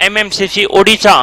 एमएमसीसी ओडिशा।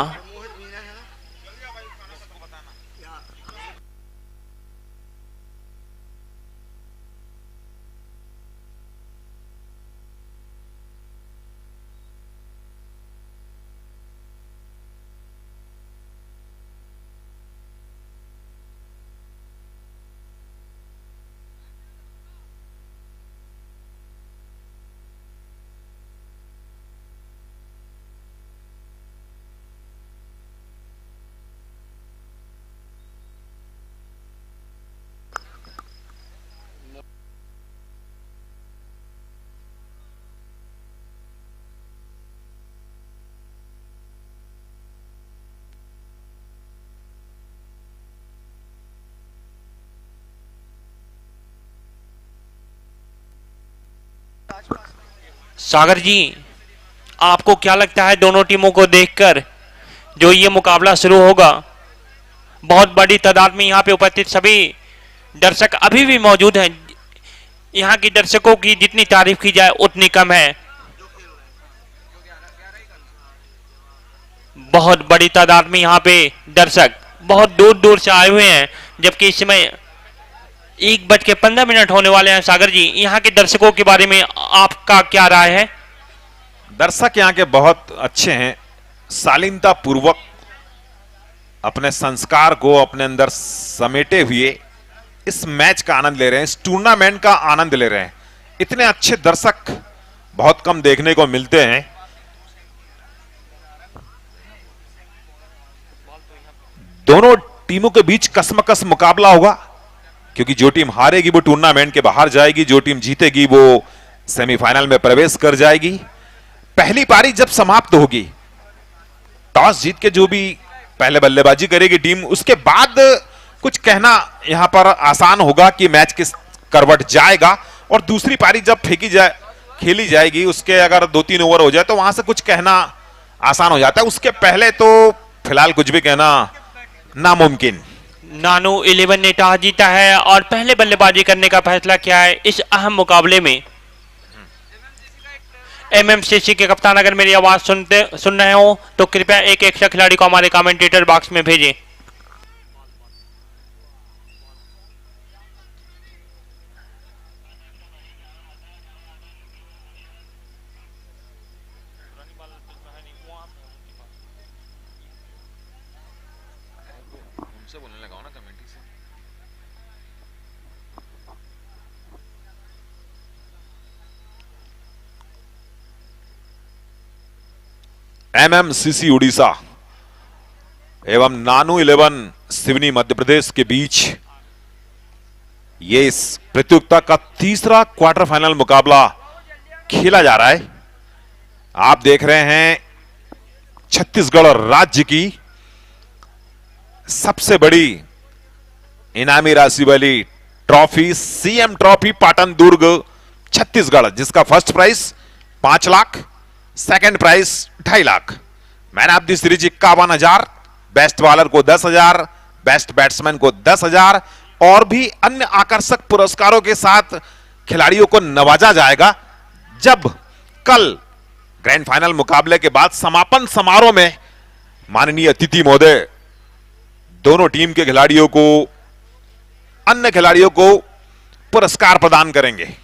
सागर जी, आपको क्या लगता है दोनों टीमों को देखकर जो ये मुकाबला शुरू होगा? बहुत बड़ी तादाद में यहाँ पे उपस्थित सभी दर्शक अभी भी मौजूद हैं। यहाँ की दर्शकों की जितनी तारीफ की जाए उतनी कम है। बहुत बड़ी तादाद में यहाँ पे दर्शक बहुत दूर दूर से आए हुए हैं, जबकि इस समय 1:15 होने वाले हैं। सागर जी, यहाँ के दर्शकों के बारे में आपका क्या राय है? दर्शक यहाँ के बहुत अच्छे हैं, शालीनता पूर्वक अपने संस्कार को अपने अंदर समेटे हुए इस मैच का आनंद ले रहे हैं, इस टूर्नामेंट का आनंद ले रहे हैं। इतने अच्छे दर्शक बहुत कम देखने को मिलते हैं। दोनों टीमों के बीच कसमकस मुकाबला होगा, क्योंकि जो टीम हारेगी वो टूर्नामेंट के बाहर जाएगी, जो टीम जीतेगी वो सेमीफाइनल में प्रवेश कर जाएगी। पहली पारी जब समाप्त होगी, टॉस जीत के जो भी पहले बल्लेबाजी करेगी टीम, उसके बाद कुछ कहना यहां पर आसान होगा कि मैच किस करवट जाएगा। और दूसरी पारी जब खेली जाएगी, उसके अगर 2-3 ओवर हो जाए तो वहां से कुछ कहना आसान हो जाता है। उसके पहले तो फिलहाल कुछ भी कहना नामुमकिन। नानू 11 ने टॉस जीता है और पहले बल्लेबाजी करने का फैसला किया है इस अहम मुकाबले में। एमएमसीसी के कप्तान अगर मेरी आवाज सुन रहे हो तो कृपया एक एक्स्ट्रा खिलाड़ी को हमारे कमेंटेटर बॉक्स में भेजें। एमएमसीसी उड़ीसा एवं नानू 11 सिवनी मध्य प्रदेश के बीच ये इस प्रतियोगिता का तीसरा क्वार्टर फाइनल मुकाबला खेला जा रहा है। आप देख रहे हैं छत्तीसगढ़ राज्य की सबसे बड़ी इनामी राशि वाली ट्रॉफी, सीएम ट्रॉफी पाटन दुर्ग छत्तीसगढ़, जिसका first price 5 lakh, second price 2.5 lakh, man of the series 51,000, best bowler को 10,000, बेस्ट बैट्समैन को 10,000 और भी अन्य आकर्षक पुरस्कारों के साथ खिलाड़ियों को नवाजा जाएगा। जब कल ग्रैंड फाइनल मुकाबले के बाद समापन समारोह में माननीय अतिथि महोदय दोनों टीम के खिलाड़ियों को, अन्य खिलाड़ियों को पुरस्कार प्रदान करेंगे।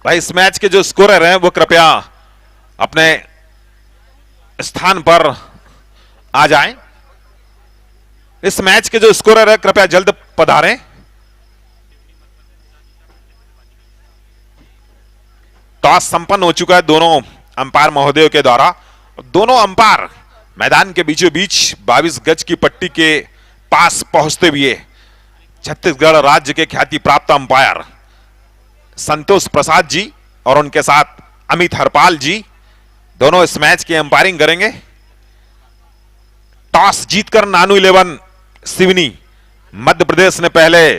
भाई, इस मैच के जो स्कोरर हैं वो कृपया अपने स्थान पर आ जाएं। इस मैच के जो स्कोरर है कृपया जल्द पधारें। टॉस संपन्न हो चुका है दोनों अंपायर महोदयों के द्वारा। दोनों अंपायर मैदान के बीचों बीच 22 गज की पट्टी के पास पहुंचते हुए छत्तीसगढ़ राज्य के ख्याति प्राप्त अंपायर संतोष प्रसाद जी और उनके साथ अमित हरपाल जी दोनों इस मैच की अंपायरिंग करेंगे। टॉस जीतकर नानू 11 सिवनी मध्य प्रदेश ने पहले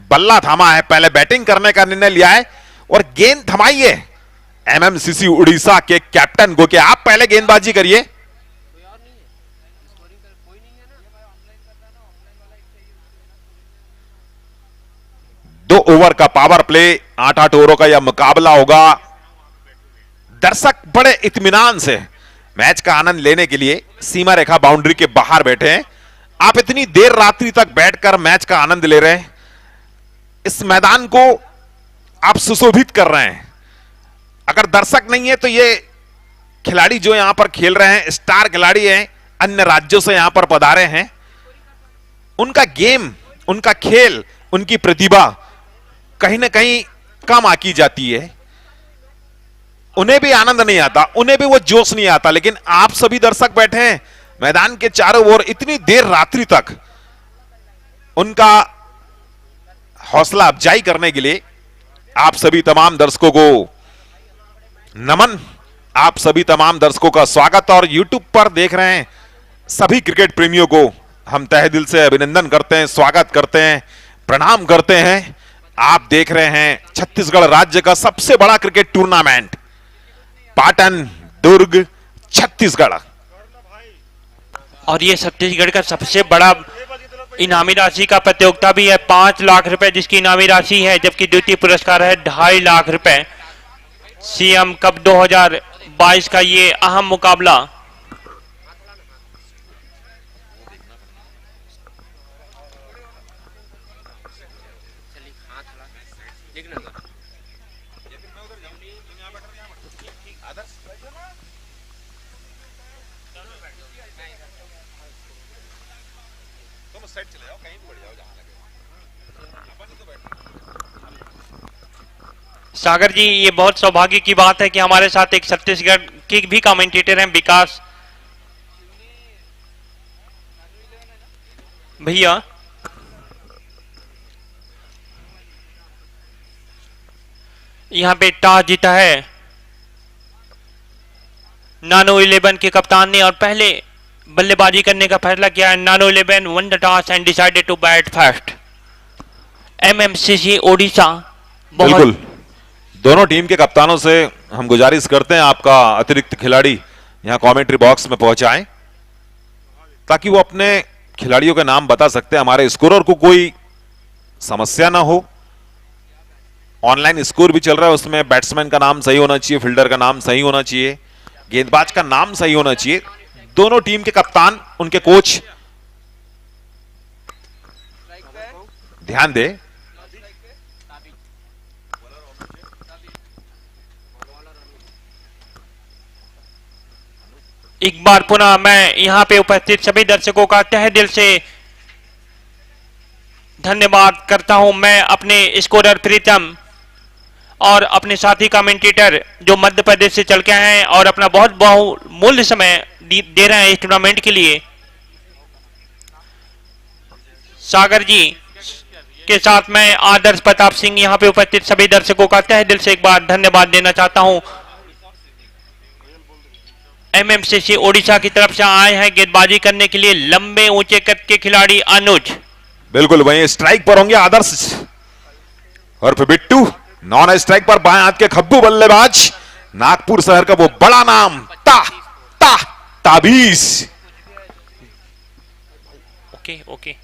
बल्ला थामा है, पहले बैटिंग करने का निर्णय लिया है और गेंद थमाई है एमएमसीसी उड़ीसा के कैप्टन को कि आप पहले गेंदबाजी करिए। 2 ओवर का पावर प्ले, 8-8 ओवरों का यह मुकाबला होगा। दर्शक बड़े इत्मीनान से मैच का आनंद लेने के लिए सीमा रेखा बाउंड्री के बाहर बैठे हैं। आप इतनी देर रात्रि तक बैठकर मैच का आनंद ले रहे हैं, इस मैदान को आप सुशोभित कर रहे हैं। अगर दर्शक नहीं है तो ये खिलाड़ी जो यहां पर खेल रहे हैं, स्टार खिलाड़ी हैं, अन्य राज्यों से यहां पर पधारे हैं, उनका गेम, उनका खेल, उनकी प्रतिभा कहीं ना कहीं कम आकी जाती है। उन्हें भी आनंद नहीं आता, उन्हें भी वो जोश नहीं आता। लेकिन आप सभी दर्शक बैठे हैं मैदान के चारों ओर इतनी देर रात्रि तक, उनका हौसला अफजाई करने के लिए आप सभी तमाम दर्शकों को नमन, आप सभी तमाम दर्शकों का स्वागत। और YouTube पर देख रहे हैं सभी क्रिकेट प्रेमियों को हम तहे दिल से अभिनंदन करते हैं, स्वागत करते हैं, प्रणाम करते हैं। आप देख रहे हैं छत्तीसगढ़ राज्य का सबसे बड़ा क्रिकेट टूर्नामेंट, पाटन दुर्ग छत्तीसगढ़। और ये छत्तीसगढ़ का सबसे बड़ा इनामी राशि का प्रतियोगिता भी है, 5 लाख रुपए जिसकी इनामी राशि है, जबकि द्वितीय पुरस्कार है 2.5 लाख रुपए। सीएम कप 2022 का ये अहम मुकाबला सागर जी, ये बहुत सौभाग्य की बात है कि हमारे साथ एक छत्तीसगढ़ के भी कमेंटेटर हैं, विकास भैया। यहां पे टॉस जीता है नानो 11 के कप्तान ने और पहले बल्लेबाजी करने का फैसला किया है। Nano 11 won the toss and decided to bat first. MMCC Odisha बिल्कुल, दोनों टीम के कप्तानों से हम गुजारिश करते हैं आपका अतिरिक्त खिलाड़ी यहां कमेंट्री बॉक्स में पहुंचाएं ताकि वो अपने खिलाड़ियों के नाम बता सकते हैं, हमारे स्कोरर को कोई समस्या ना हो। ऑनलाइन स्कोर भी चल रहा है, उसमें बैट्समैन का नाम सही होना चाहिए, फील्डर का नाम सही होना चाहिए, गेंदबाज का नाम सही होना चाहिए। दोनों टीम के कप्तान, उनके कोच ध्यान दे। एक बार पुनः मैं यहां पे उपस्थित सभी दर्शकों का तहे दिल से धन्यवाद करता हूं। मैं अपने स्कोरर प्रीतम और अपने साथी कमेंटेटर जो मध्य प्रदेश से चल के आए हैं और अपना बहुत बहुमूल्य समय दे रहे हैं इस टूर्नामेंट के लिए, सागर जी के साथ मैं आदर्श प्रताप सिंह यहां पे उपस्थित सभी दर्शकों का तहे दिल से एक बार धन्यवाद देना चाहता हूं। एमएमसीसी ओडिशा की तरफ से आए हैं गेंदबाजी करने के लिए लंबे ऊंचे कद के खिलाड़ी अनुज। बिल्कुल, वहीं स्ट्राइक पर होंगे आदर्श और फिर बिट्टू। नॉन स्ट्राइक पर बाएं हाथ के खब्बू बल्लेबाज, नागपुर शहर का वो बड़ा नाम ताबीज। ओके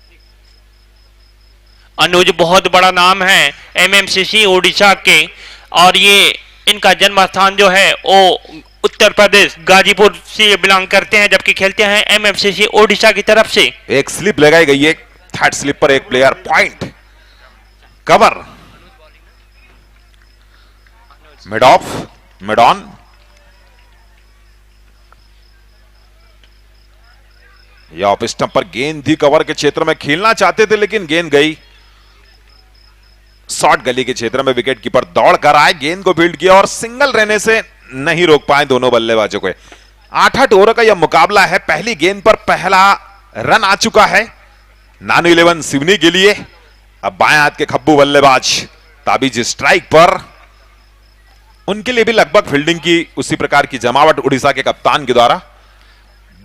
अनुज बहुत बड़ा नाम है एमएमसीसी ओडिशा के, और ये इनका जन्म स्थान जो है वो उत्तर प्रदेश गाजीपुर से बिलोंग करते हैं, जबकि खेलते हैं एमएफसीसी ओडिशा की तरफ से। एक स्लिप लगाई गई है, थर्ड स्लिप पर एक player point cover, mid of, mid on. या ऑफ स्टंप पर गेंद थी, कवर के क्षेत्र में खेलना चाहते थे लेकिन गेंद गई शॉर्ट गली के क्षेत्र में। विकेट कीपर दौड़ कर आए, गेंद को फील्ड किया और सिंगल रहने से नहीं रोक पाए दोनों बल्लेबाजों को। 8-8 ओवर का यह मुकाबला है। पहली गेंद पर पहला रन आ चुका है नानो 11 सिवनी के लिए। अब बाएं हाथ के खब्बू बल्लेबाज ताबीज स्ट्राइक पर, उनके लिए भी लगभग फील्डिंग की उसी प्रकार की जमावट उड़ीसा के कप्तान के द्वारा।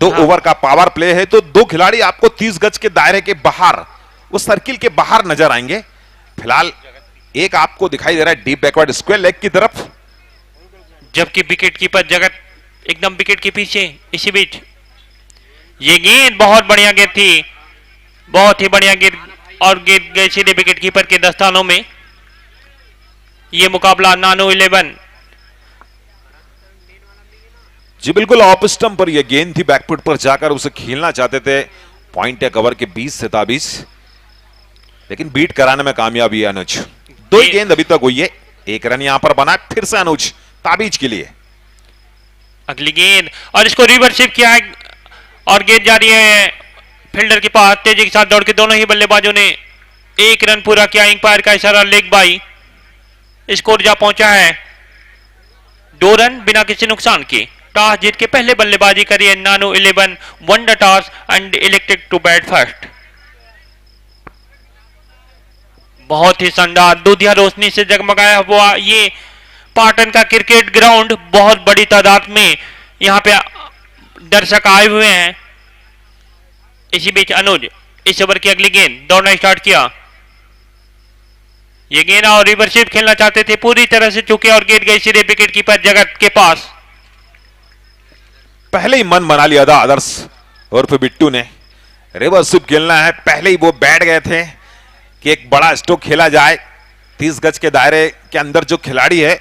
2 ओवर का पावर प्ले है तो 2 खिलाड़ी आपको 30 गज के दायरे के बाहर, उस सर्किल के बाहर नजर आएंगे। फिलहाल एक आपको दिखाई दे रहा है डीप बैकवर्ड स्क्वायर लेग की तरफ, जबकि विकेट कीपर जगत एकदम विकेट के पीछे। इसी बीच ये गेंद बहुत बढ़िया गेंद थी, बहुत ही बढ़िया गेंद, और गेंद गई सीधे विकेट कीपर के दस्तानों में। ये मुकाबला नानो 11 जी बिल्कुल ऑफ स्टंप पर यह गेंद थी, बैकफुट पर जाकर उसे खेलना चाहते थे पॉइंट या कवर के 20 से ताबीज, लेकिन बीट कराने में कामयाब है अनुज। दो ही गेंद अभी तक हुई है, एक रन यहां पर बना, फिर से अनुज ताबीज के लिए। अगली गेंद और इसको रिवर्सिव किया है और गेंद जा रही है फील्डर के पास। तेजी के साथ दौड़ के दोनों ही बल्लेबाजों ने एक रन पूरा किया। अंपायर का इशारा लेग बाई। स्कोर जा पहुंचा है 2 रन बिना किसी नुकसान के। टॉस जीत के पहले बल्लेबाजी करी है Nano 11, won the toss and elected to bat first. बहुत ही शानदार दूधिया रोशनी से जगमगाया हुआ ये पाटन का क्रिकेट ग्राउंड, बहुत बड़ी तादाद में यहां पे दर्शक आए हुए हैं। इसी बीच अनुज इस ओवर की अगली गेंद दौड़ना स्टार्ट किया। ये गेंद और रिवर्सिव खेलना चाहते थे, पूरी तरह से चूके और गेंद गई सीधे विकेट कीपर जगत के पास। पहले ही मन बना लिया था आदर्श उर्फ बिट्टू ने, रिवर्सिव खेलना है। पहले ही वो बैठ गए थे कि एक बड़ा स्ट्रोक खेला जाए, 30 गज के दायरे के अंदर जो खिलाड़ी है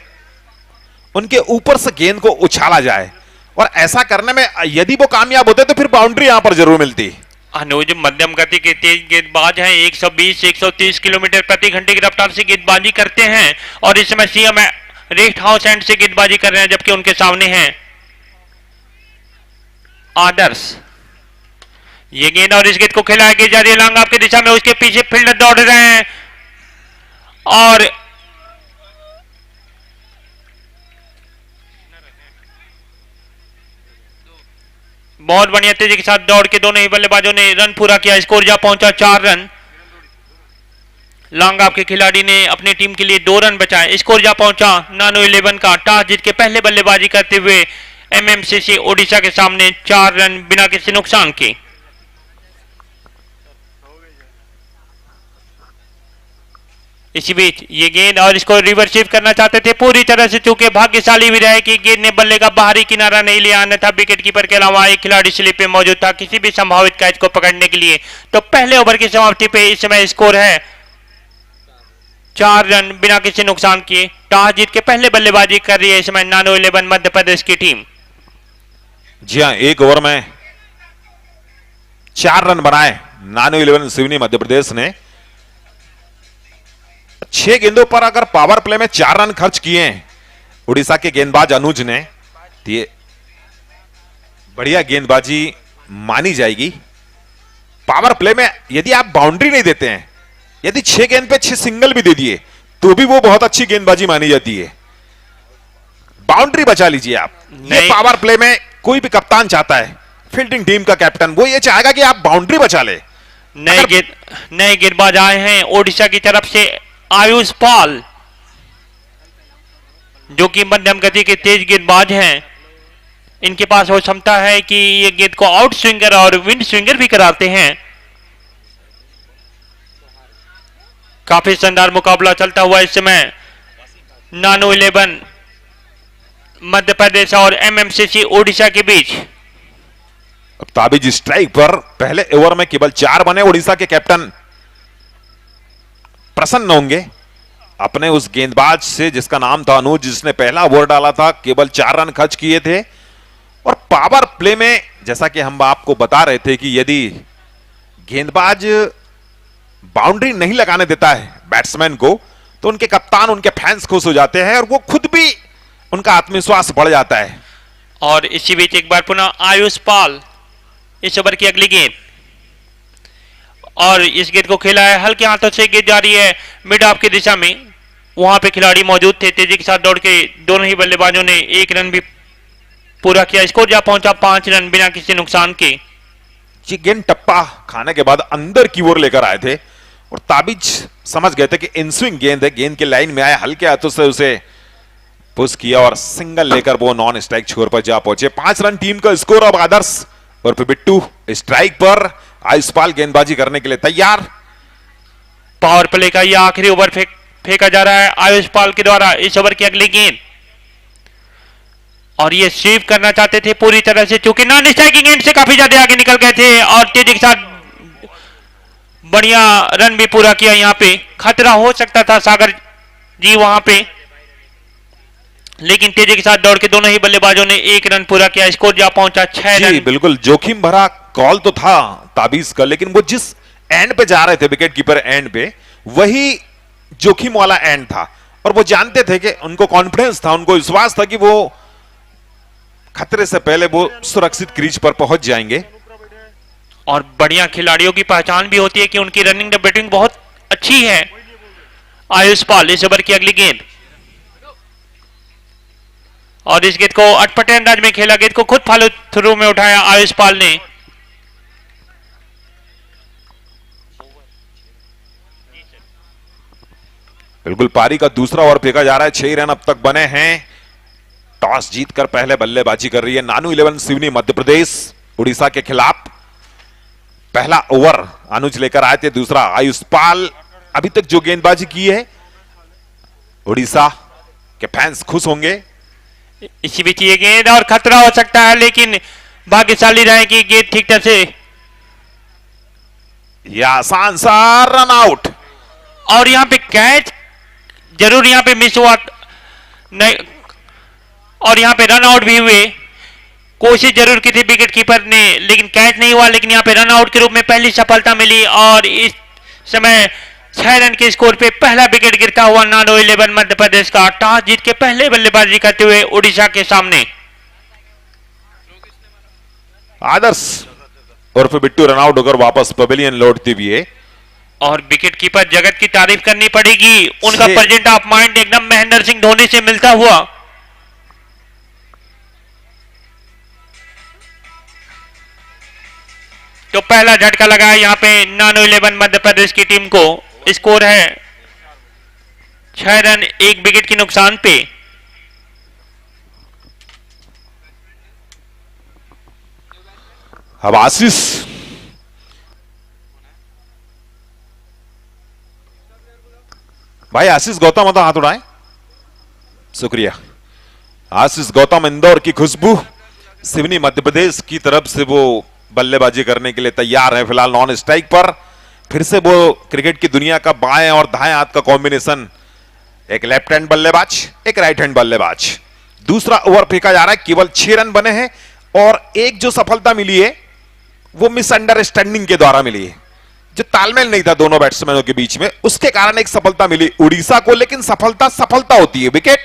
उनके ऊपर से गेंद को उछाला जाए, और ऐसा करने में यदि वो कामयाब होते तो फिर बाउंड्री यहां पर जरूर मिलती। अनुज मध्यम गति के तेज गेंदबाज हैं, 120 से 130 किलोमीटर प्रति घंटे की रफ्तार से गेंदबाजी करते हैं, और इस समय सीएम रेस्ट हाउस एंड से गेंदबाजी कर रहे हैं, जबकि उनके सामने हैं आदर्श। ये गेंद और इस गेंद को खेला जा रही है लॉन्ग ऑफ की दिशा में, उसके पीछे फील्डर दौड़ रहे हैं और बहुत बढ़िया तेजी के साथ दौड़ के दोनों ही बल्लेबाजों ने रन पूरा किया। स्कोर जा पहुंचा 4 रन। लॉन्ग ऑफ के खिलाड़ी ने अपनी टीम के लिए 2 रन बचाए। स्कोर जा पहुंचा नानो 11 का। टॉस जीत के पहले बल्लेबाजी करते हुए एमएमसीसी ओडिशा के सामने 4 रन बिना किसी नुकसान के। इसी बीच ये गेंद और इसको रिवर्सिव करना चाहते थे, पूरी तरह से चूके भाग्यशाली भी रहे कि गेंद ने बल्ले का बाहरी किनारा नहीं लिया, अन्यथा विकेट कीपर के अलावा एक खिलाड़ी स्लिप पे मौजूद था किसी भी संभावित कैच को पकड़ने के लिए। तो पहले ओवर की समाप्ति पे इस समय स्कोर है 4 रन बिना किसी नुकसान किए। टॉस जीत के पहले बल्लेबाजी कर रही है इस समय नानो 11 मध्य प्रदेश की टीम। जी हाँ, एक ओवर में 4 रन बनाए नानो 11 सिवनी मध्य प्रदेश ने। 6 गेंदों पर अगर पावर प्ले में 4 रन खर्च किए उड़ीसा के गेंदबाज अनुज ने, तो ये बढ़िया गेंदबाजी मानी जाएगी। पावर प्ले में यदि आप बाउंड्री नहीं देते हैं, यदि 6 गेंद पे 6 सिंगल भी दे दिए तो भी वो बहुत अच्छी गेंदबाजी मानी जाती है। बाउंड्री बचा लीजिए आप। ये पावर प्ले में कोई भी कप्तान चाहता है, फील्डिंग टीम का कैप्टन, वो ये चाहेगा कि आप बाउंड्री बचा ले। नए गेंदबाज आए हैं ओडिशा की तरफ से, आयुष पाल, जो कि मध्यम गति के तेज गेंदबाज हैं। इनके पास वो क्षमता है कि ये गेंद को आउट स्विंगर और विंड स्विंगर भी कराते हैं। काफी शानदार मुकाबला चलता हुआ इस समय नानो 11 मध्य प्रदेश और एमएमसीसी ओडिशा के बीच। अब ताबीज स्ट्राइक पर पहले ओवर में केवल 4 बने। ओडिशा के कैप्टन प्रसन्न होंगे अपने उस गेंदबाज से जिसका नाम था अनुज, जिसने पहला ओवर डाला था, केवल 4 रन खर्च किए थे। और पावर प्ले में जैसा कि हम आपको बता रहे थे कि यदि गेंदबाज बाउंड्री नहीं लगाने देता है बैट्समैन को, तो उनके कप्तान, उनके फैंस खुश हो जाते हैं और वो खुद भी उनका आत्मविश्वास बढ़ जाता है। और इसी बीच एक बार पुनः आयुष पाल, इस ओवर की अगली गेंद और इस गेंद को खेला है हल्के हाथों से, गेंद जा रही है मिड ऑफ की दिशा में। वहां पे खिलाड़ी मौजूद थे, तेजी के साथ दौड़ के दोनों ही बल्लेबाजों ने 1 रन भी पूरा किया। स्कोर जा पहुंचा 5 रन बिना किसी नुकसान के। जी गेंद टप्पा खाने के बाद अंदर की ओर लेकर आए थे और ताबीज समझ गए थे कि इन स्विंग गेंद है, गेंद के लाइन में आए, हल्के हाथों से उसे पुश किया और सिंगल लेकर वो नॉन स्ट्राइक छोर पर जा पहुंचे। 5 रन टीम का स्कोर। अब आदर्श और बिट्टू स्ट्राइक पर, आयुष्पाल गेंदबाजी करने के लिए तैयार। पावर प्ले का यह आखिरी ओवर फेंका जा रहा है आयुष्पाल के द्वारा। इस ओवर की अगली गेंद और ये स्वीप करना चाहते थे पूरी तरह से, चूंकि नॉन स्ट्राइकिंग गेंद से काफी ज्यादा आगे निकल गए थे और तेजी के साथ बढ़िया रन भी पूरा किया। यहां पे खतरा हो सकता था सागर जी वहां पे, लेकिन तेजी के साथ दौड़ के दोनों ही बल्लेबाजों ने 1 रन पूरा किया। स्कोर जा पहुंचा 6 जी रन। बिल्कुल जोखिम भरा कॉल तो था ताबीज का, लेकिन वो जिस एंड पे जा रहे थे विकेट कीपर एंड पे, वही जोखिम वाला एंड था और वो जानते थे कि उनको कॉन्फिडेंस था, उनको विश्वास था कि वो खतरे से पहले वो सुरक्षित क्रीज पर पहुंच जाएंगे। और बढ़िया खिलाड़ियों की पहचान भी होती है कि उनकी रनिंग द बैटिंग बहुत अच्छी है। आयुष पाल इस ओवर की अगली गेंद, और इस गेंद को अटपटे अंदाज में खेला, गेंद को खुद फॉलो थ्रू में उठाया आयुष पाल ने। बिल्कुल पारी का दूसरा ओवर फेंका जा रहा है। 6 रन अब तक बने हैं। टॉस जीतकर पहले बल्लेबाजी कर रही है नानू 11 सिवनी मध्य प्रदेश उड़ीसा के खिलाफ। पहला ओवर अनुज लेकर आए थे, दूसरा आयुष पाल। अभी तक जो गेंदबाजी की है उड़ीसा के फैंस खुश होंगे। इसी बीच ये गेंद और खतरा हो सकता है, लेकिन भाग्यशाली रहे कि गेंद ठीक तरह से, यह आसान सा रन आउट, और यहां पे कैच जरूर यहां पे मिस हुआ नहीं, और यहां पे रन आउट भी हुए। कोशिश जरूर की थी विकेट कीपर ने, लेकिन कैच नहीं हुआ। लेकिन यहां पे रन आउट के रूप में पहली सफलता मिली, और इस समय 6 रन के स्कोर पे पहला विकेट गिरता हुआ नानो 11 मध्य प्रदेश का टॉस जीत के पहले बल्लेबाजी करते हुए उड़ीसा के सामने। आदर्श उर्फ बिट्टू रन आउट होकर वापस पवेलियन लौटते हुए, और विकेट कीपर जगत की तारीफ करनी पड़ेगी, उनका प्रेजेंट ऑफ माइंड एकदम महेंद्र सिंह धोनी से मिलता हुआ। तो पहला झटका लगा यहां पे नानो 11 मध्य प्रदेश की टीम को। स्कोर है 6 रन 1 विकेट के नुकसान पे। अब आशीष भाई, आशीष गौतम होता हाथ उड़ाए, शुक्रिया। आशीष गौतम इंदौर की खुशबू सिवनी मध्य प्रदेश की तरफ से वो बल्लेबाजी करने के लिए तैयार है। फिलहाल नॉन स्ट्राइक पर। फिर से वो क्रिकेट की दुनिया का बाएं और दाएं हाथ का कॉम्बिनेशन, एक लेफ्ट हैंड बल्लेबाज एक राइट हैंड बल्लेबाज। दूसरा ओवर फेंका जा रहा है, केवल 6 रन बने हैं, और एक जो सफलता मिली है वो मिसअंडरस्टैंडिंग के द्वारा मिली है, जो तालमेल नहीं था दोनों बैट्समैनों के बीच में, उसके कारण एक सफलता मिली उड़ीसा को। लेकिन सफलता सफलता होती है, विकेट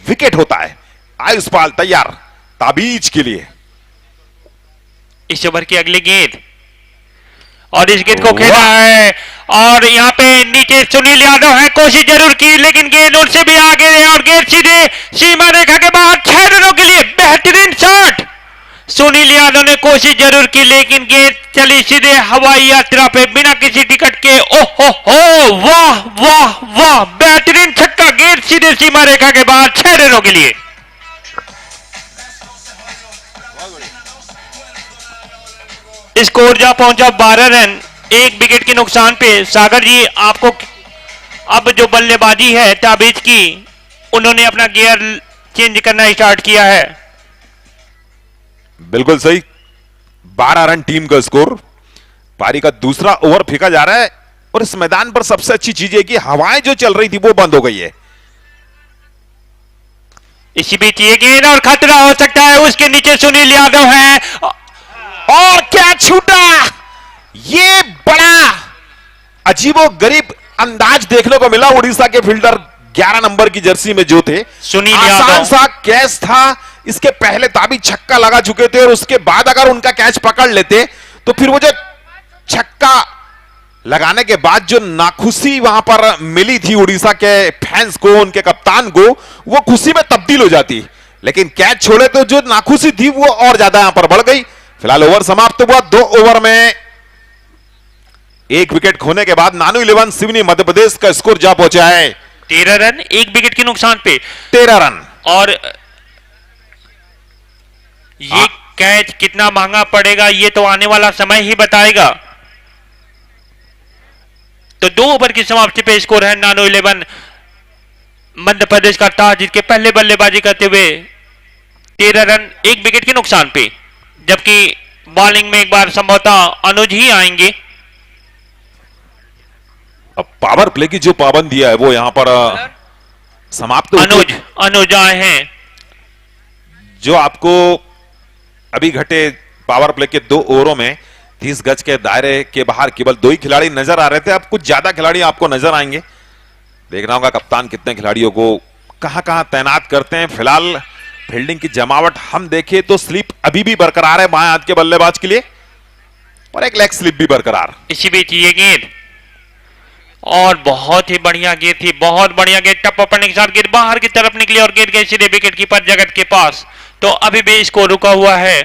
विकेट होता है। आयुष पाल तैयार ताबीज के लिए। इस ओवर की अगली गेंद, और इस गेंद को खेला है, और यहाँ पे नीचे सुनील यादव है, कोशिश जरूर की लेकिन गेंद उनसे भी आगे है, और गेंद सीधे सीमा रेखा के बाहर। 6 रनों के लिए बेहतरीन शॉट। सुनील यादव ने कोशिश जरूर की, लेकिन गेंद चली सीधे हवाई यात्रा पे बिना किसी टिकट के। ओहो हो, वाह वाह वाह, बेहतरीन छक्का, गेंद सीधे सीमा रेखा के बाहर। 6 रनों के लिए। स्कोर जा पहुंचा 12 रन 1 विकेट के नुकसान पे। सागर जी, आपको अब जो बल्लेबाजी है ताबीज की, उन्होंने अपना गियर चेंज करना स्टार्ट किया है। बिल्कुल सही, 12 रन टीम का स्कोर। पारी का दूसरा ओवर फेंका जा रहा है, और इस मैदान पर सबसे अच्छी चीज है कि हवाएं जो चल रही थी वो बंद हो गई है। इसी बीच ये गेंद, और खतरा हो सकता है, उसके नीचे सुनील यादव है, और क्या छूटा। ये बड़ा अजीबो गरीब अंदाज देखने को मिला उड़ीसा के फील्डर 11 नंबर की जर्सी में जो थे। सुनील आसान यादव सा कैच था, इसके पहले ताबीज छक्का लगा चुके थे, और उसके बाद अगर उनका कैच पकड़ लेते तो फिर वो जो छक्का लगाने के बाद जो नाखुशी वहां पर मिली थी उड़ीसा के फैंस को, उनके कप्तान को, वो खुशी में तब्दील हो जाती। लेकिन कैच छोड़े तो जो नाखुशी थी वो और ज्यादा यहां पर बढ़ गई। फिलहाल ओवर समाप्त हुआ। 2 ओवर में 1 विकेट खोने के बाद नानू 11 सिवनी मध्य प्रदेश का स्कोर जा पहुंचा है 13 रन 1 विकेट के नुकसान पे। 13 रन। और ये कैच कितना महंगा पड़ेगा ये तो आने वाला समय ही बताएगा। तो 2 ओवर की समाप्ति पे स्कोर है नानो 11 मध्य प्रदेश का टॉस जीत के पहले बल्लेबाजी करते हुए 13 रन 1 विकेट के नुकसान पे, जबकि बॉलिंग में एक बार संभवतः अनुज ही आएंगे। अब पावर प्ले की जो पाबंदी है वो यहां पर समाप्त अनुज आए हैं। जो आपको अभी घटे पावर प्ले के 2 ओवरों में 30 गज के दायरे के बाहर केवल 2 ही खिलाड़ी नजर आ रहे थे। अब कुछ ज्यादा खिलाड़ी आपको नजर आएंगे। देखना होगा कप्तान कितने खिलाड़ियों को कहां कहां तैनात करते हैं। फिलहाल फील्डिंग की जमावट हम देखें तो स्लिप अभी भी बरकरार है बाएं हाथ के बल्लेबाज के लिए, और एक लेग स्लिप भी बरकरार। इसी बीच ये गेंद, और बहुत ही बढ़िया गेंद थी, बहुत बढ़िया गेंद, टप्पा पड़ने के साथ गेंद बाहर की तरफ निकली और गेंद गई सीधे विकेट कीपर जगत के पास। तो अभी भी इसको रुका हुआ है।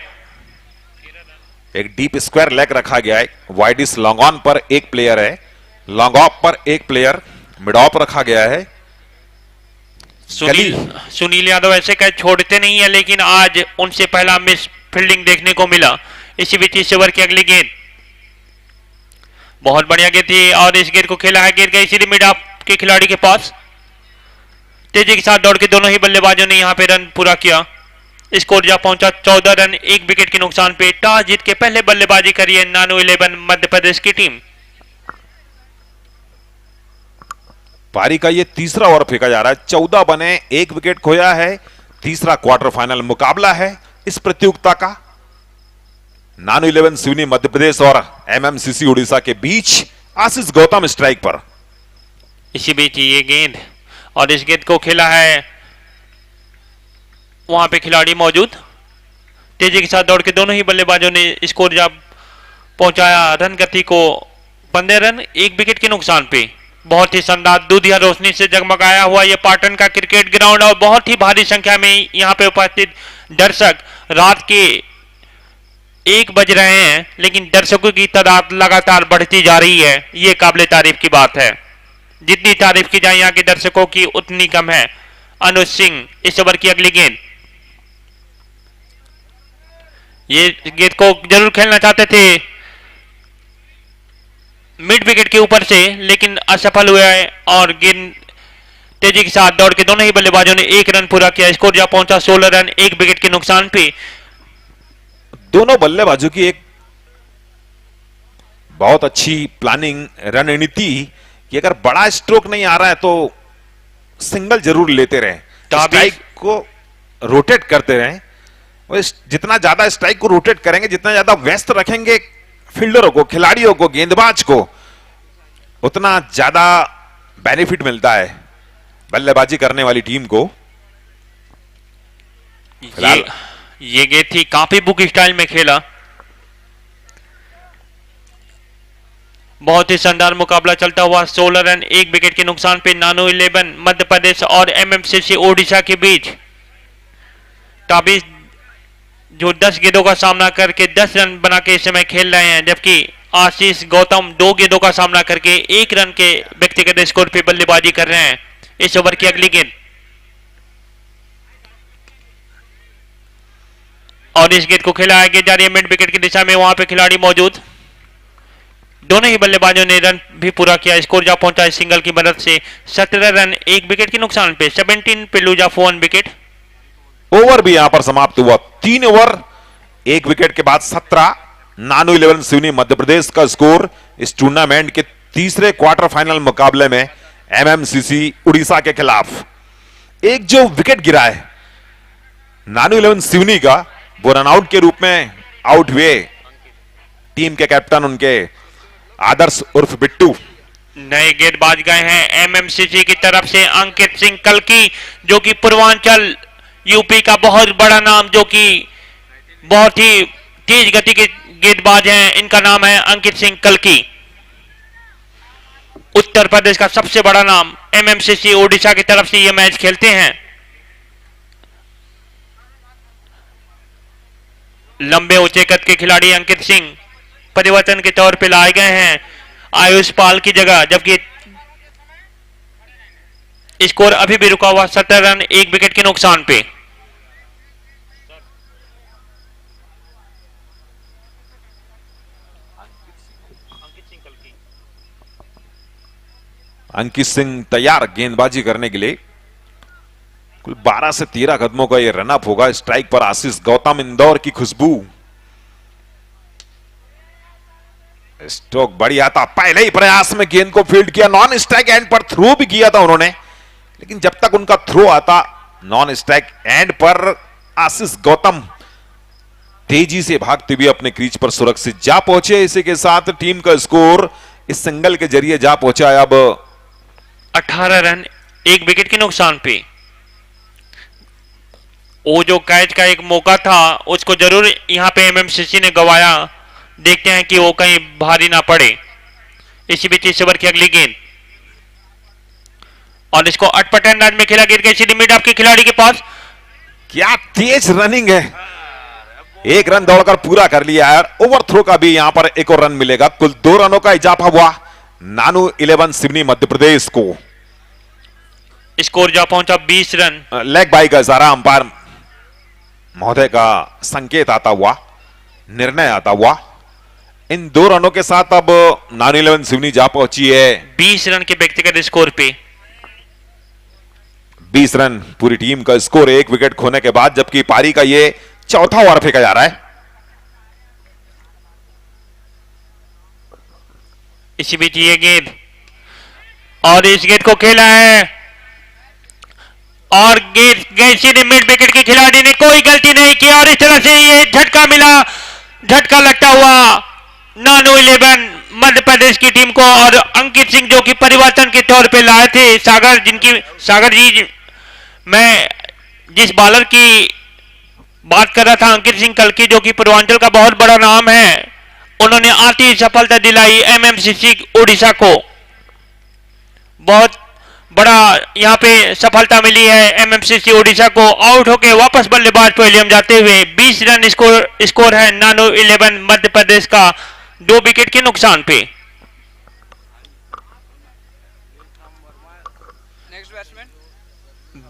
एक डीप स्क्वायर लेग रखा गया है। वाइड इस लॉन्ग ऑन पर एक प्लेयर है, लॉन्ग ऑफ पर एक प्लेयर, मिड ऑफ रखा गया है। सुनील यादव ऐसे कैच छोड़ते नहीं है, लेकिन आज उनसे पहला मिस फील्डिंग देखने को मिला। इसी बीच इस ओवर की अगली गेंद बहुत बढ़िया गेंद थी और इस गेंद को खेला है, गेंद गई सीधे मिड ऑफ के खिलाड़ी के पास। तेजी के साथ दौड़ के दोनों ही बल्लेबाजों ने यहां पे रन पूरा किया। स्कोर जा पहुंचा 14 रन 1 विकेट के नुकसान पे। टॉस जीत के पहले बल्लेबाजी करी है नानो 11 मध्य प्रदेश की टीम। पारी का ये तीसरा ओवर फेंका जा रहा है। 14 बने, 1 विकेट खोया है। तीसरा क्वार्टर फाइनल मुकाबला है इस प्रतियोगिता का। नानो 11 सिवनी मध्य प्रदेश और एमएमसीसी उड़ीसा के बीच। आशीष गौतम स्ट्राइक पर। इसी बीच ये गेंद, और इस गेंद को खेला है, वहां पे खिलाड़ी मौजूद। तेजी के साथ दौड़ के दोनों ही बल्लेबाजों ने स्कोर जब पहुंचाया रन गति को 15 रन 1 विकेट के नुकसान पे। बहुत ही शानदार दूधिया रोशनी से जगमगाया हुआ यह पाटन का क्रिकेट ग्राउंड, और बहुत ही भारी संख्या में यहां पे उपस्थित दर्शक। रात के 1 बज रहे हैं, लेकिन दर्शकों की तादाद लगातार बढ़ती जा रही है। ये काबिले तारीफ की बात है। जितनी तारीफ की जाए यहाँ के दर्शकों की उतनी कम है। अनुज सिंह इस ओवर की अगली गेंद, ये गेंद को जरूर खेलना चाहते थे मिड विकेट के ऊपर से, लेकिन असफल हुआ है और गेंद तेजी के साथ दौड़ के दोनों ही बल्लेबाजों ने 1 रन पूरा किया। स्कोर जा पहुंचा 16 रन 1 विकेट के नुकसान पे। दोनों बल्लेबाजों की एक बहुत अच्छी प्लानिंग रणनीति कि अगर बड़ा स्ट्रोक नहीं आ रहा है तो सिंगल जरूर लेते रहें, स्ट्राइक को रोटेट करते रहें। जितना ज्यादा स्ट्राइक को रोटेट करेंगे, जितना ज्यादा व्यस्त रखेंगे फील्डरों को, खिलाड़ियों को, गेंदबाज को, उतना ज्यादा बेनिफिट मिलता है बल्लेबाजी करने वाली टीम को। ये गेंद थी, काफी बुक स्टाइल में खेला। बहुत ही शानदार मुकाबला चलता हुआ 16 रन 1 विकेट के नुकसान पे नानो 11 मध्य प्रदेश और एमएमसीसी ओडिशा के बीच। ताबिज जो 10 गेंदों का सामना करके 10 रन बना के इस समय खेल रहे हैं, जबकि आशीष गौतम 2 गेंदों का सामना करके 1 रन के व्यक्तिगत स्कोर पे बल्लेबाजी कर रहे हैं। इस ओवर की अगली गेंद, और इस गेंद को खेला है, गेंद जा रही है मिड विकेट की दिशा में, वहां पे खिलाड़ी मौजूद। दोनों ही बल्लेबाजों ने रन भी पूरा किया। स्कोर जा पहुंचा सिंगल की मदद से 17 रन 1 विकेट के नुकसान पे। 17 पे लूजा 1 विकेट। ओवर भी यहां पर समाप्त हुआ। 3 ओवर 1 विकेट के बाद 17। नानो 11 सिवनी मध्य प्रदेश का स्कोर इस टूर्नामेंट के तीसरे क्वार्टर फाइनल मुकाबले में एमएमसीसी उड़ीसा के खिलाफ। एक जो विकेट गिरा है नानो 11 सिवनी का, वो रनआउट के रूप में आउट हुए टीम के कैप्टन उनके आदर्श उर्फ बिट्टू। नए गेंदबाज गए हैं एमएमसीसी की तरफ से अंकित सिंह कल्की, जो कि पूर्वांचल यूपी का बहुत बड़ा नाम, जो कि बहुत ही तेज गति के गेंदबाज हैं। इनका नाम है अंकित सिंह कल्की। उत्तर प्रदेश का सबसे बड़ा नाम, एमएमसीसी ओडिशा की तरफ से ये मैच खेलते हैं। लंबे ऊंचे कद के खिलाड़ी अंकित सिंह परिवर्तन के तौर पे लाए गए हैं आयुष पाल की जगह, जबकि स्कोर अभी भी रुका हुआ 17 रन 1 विकेट के नुकसान पे। अंकित सिंह तैयार गेंदबाजी करने के लिए। कुल 12 से 13 कदमों का यह रनअप होगा। स्ट्राइक पर आशीष गौतम, इंदौर की खुशबू। स्ट्रोक बढ़िया था, पहले ही प्रयास में गेंद को फील्ड किया। नॉन स्ट्राइक एंड पर थ्रो भी किया था उन्होंने, लेकिन जब तक उनका थ्रो आता नॉन स्ट्राइक एंड पर आशीष गौतम तेजी से भागते हुए अपने क्रीज पर सुरक्षित जा पहुंचे। इसी के साथ टीम का स्कोर इस सिंगल के जरिए जा पहुंचा है अब 18 रन 1 विकेट के नुकसान पे। वो जो कैच का एक मौका था उसको जरूर यहां पे एमएमसीसी ने गवाया। देखते हैं कि वो कहीं भारी ना पड़े। इसी बीच इस ओवर की अगली गेंद और इसको अटपट अंदाज में खेला गिर गई सीधी मिड ऑफ के खिलाड़ी के पास। क्या तेज रनिंग है, एक रन दौड़कर पूरा कर लिया है। ओवर थ्रो का भी यहां पर एक और रन मिलेगा। कुल 2 रनों का इजाफा हुआ नानू 11 सिवनी मध्य प्रदेश को। स्कोर जा पहुंचा 20 रन। लेग बाई का इशारा अंपायर महोदय का संकेत आता हुआ, निर्णय आता हुआ। इन 2 रनों के साथ अब नानू 11 सिवनी जा पहुंची है 20 रन के व्यक्तिगत स्कोर पे। 20 रन पूरी टीम का स्कोर 1 विकेट खोने के बाद, जबकि पारी का ये चौथा ओवर फेंका जा रहा है। इसी बीच ये गेंद और इस गेंद को खेला है और गेंद गई सीधे मिड विकेट के खिलाड़ी ने कोई गलती नहीं की और इस तरह से ये झटका मिला, झटका लगता हुआ नानू 11 मध्य प्रदेश की टीम को। और अंकित सिंह जो कि परिवर्तन के तौर पे लाए थे, सागर जी मैं जिस बॉलर की बात कर रहा था अंकित सिंह कल की, जो कि पूर्वांचल का बहुत बड़ा नाम है, उन्होंने आती ही सफलता दिलाई एमएमसीसी उड़ीसा को। बहुत बड़ा यहां पे सफलता मिली है एमएमसीसी उड़ीसा को। आउट होके वापस बल्लेबाज पवेलियन जाते हुए 20 रन स्कोर है नानू 11 मध्य प्रदेश का 2 विकेट के नुकसान पे।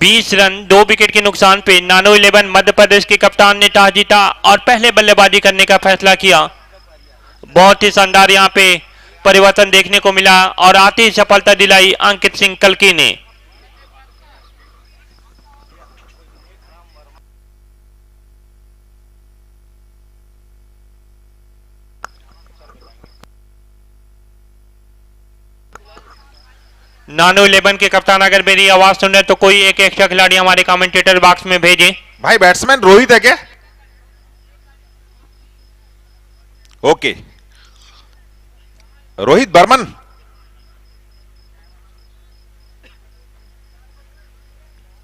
20 रन 2 विकेट के नुकसान पे नानो 11 मध्य प्रदेश के कप्तान ने टॉस जीता और पहले बल्लेबाजी करने का फैसला किया। बहुत ही शानदार यहां पे परिवर्तन देखने को मिला और आती ही सफलता दिलाई अंकित सिंह कल्की ने। नानो 11 के कप्तान अगर मेरी आवाज सुन रहे तो कोई एक एक्स्ट्रा खिलाड़ी हमारे कमेंटेटर बॉक्स में भेजें। भाई बैट्समैन रोहित है क्या? ओके, रोहित बर्मन।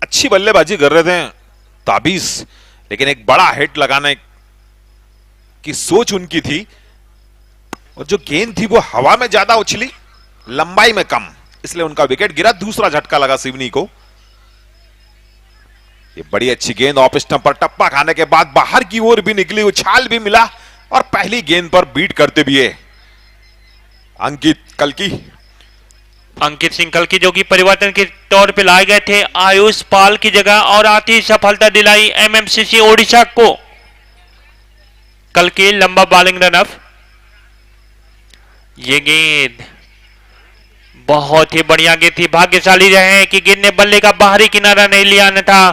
अच्छी बल्लेबाजी कर रहे थे ताबीज, लेकिन एक बड़ा हिट लगाने की सोच उनकी थी और जो गेंद थी वो हवा में ज्यादा उछली, लंबाई में कम, इसलिए उनका विकेट गिरा। दूसरा झटका लगा सिवनी को। ये बड़ी अच्छी गेंद ऑफ स्टंप पर टप्पा खाने के बाद बाहर की ओर भी निकली, उछाल भी मिला और पहली गेंद पर बीट करते भी है अंकित सिंह कल्की जो कि परिवर्तन के तौर पे लाए गए थे आयुष पाल की जगह और आती ही सफलता दिलाई एमएमसीसी ओडिशा को। कल्की लंबा बॉलिंग रन अप। ये गेंद बहुत ही बढ़िया गेंद थी। भाग्यशाली रहे हैं कि गेंद ने बल्ले का बाहरी किनारा नहीं लिया, अन्यथा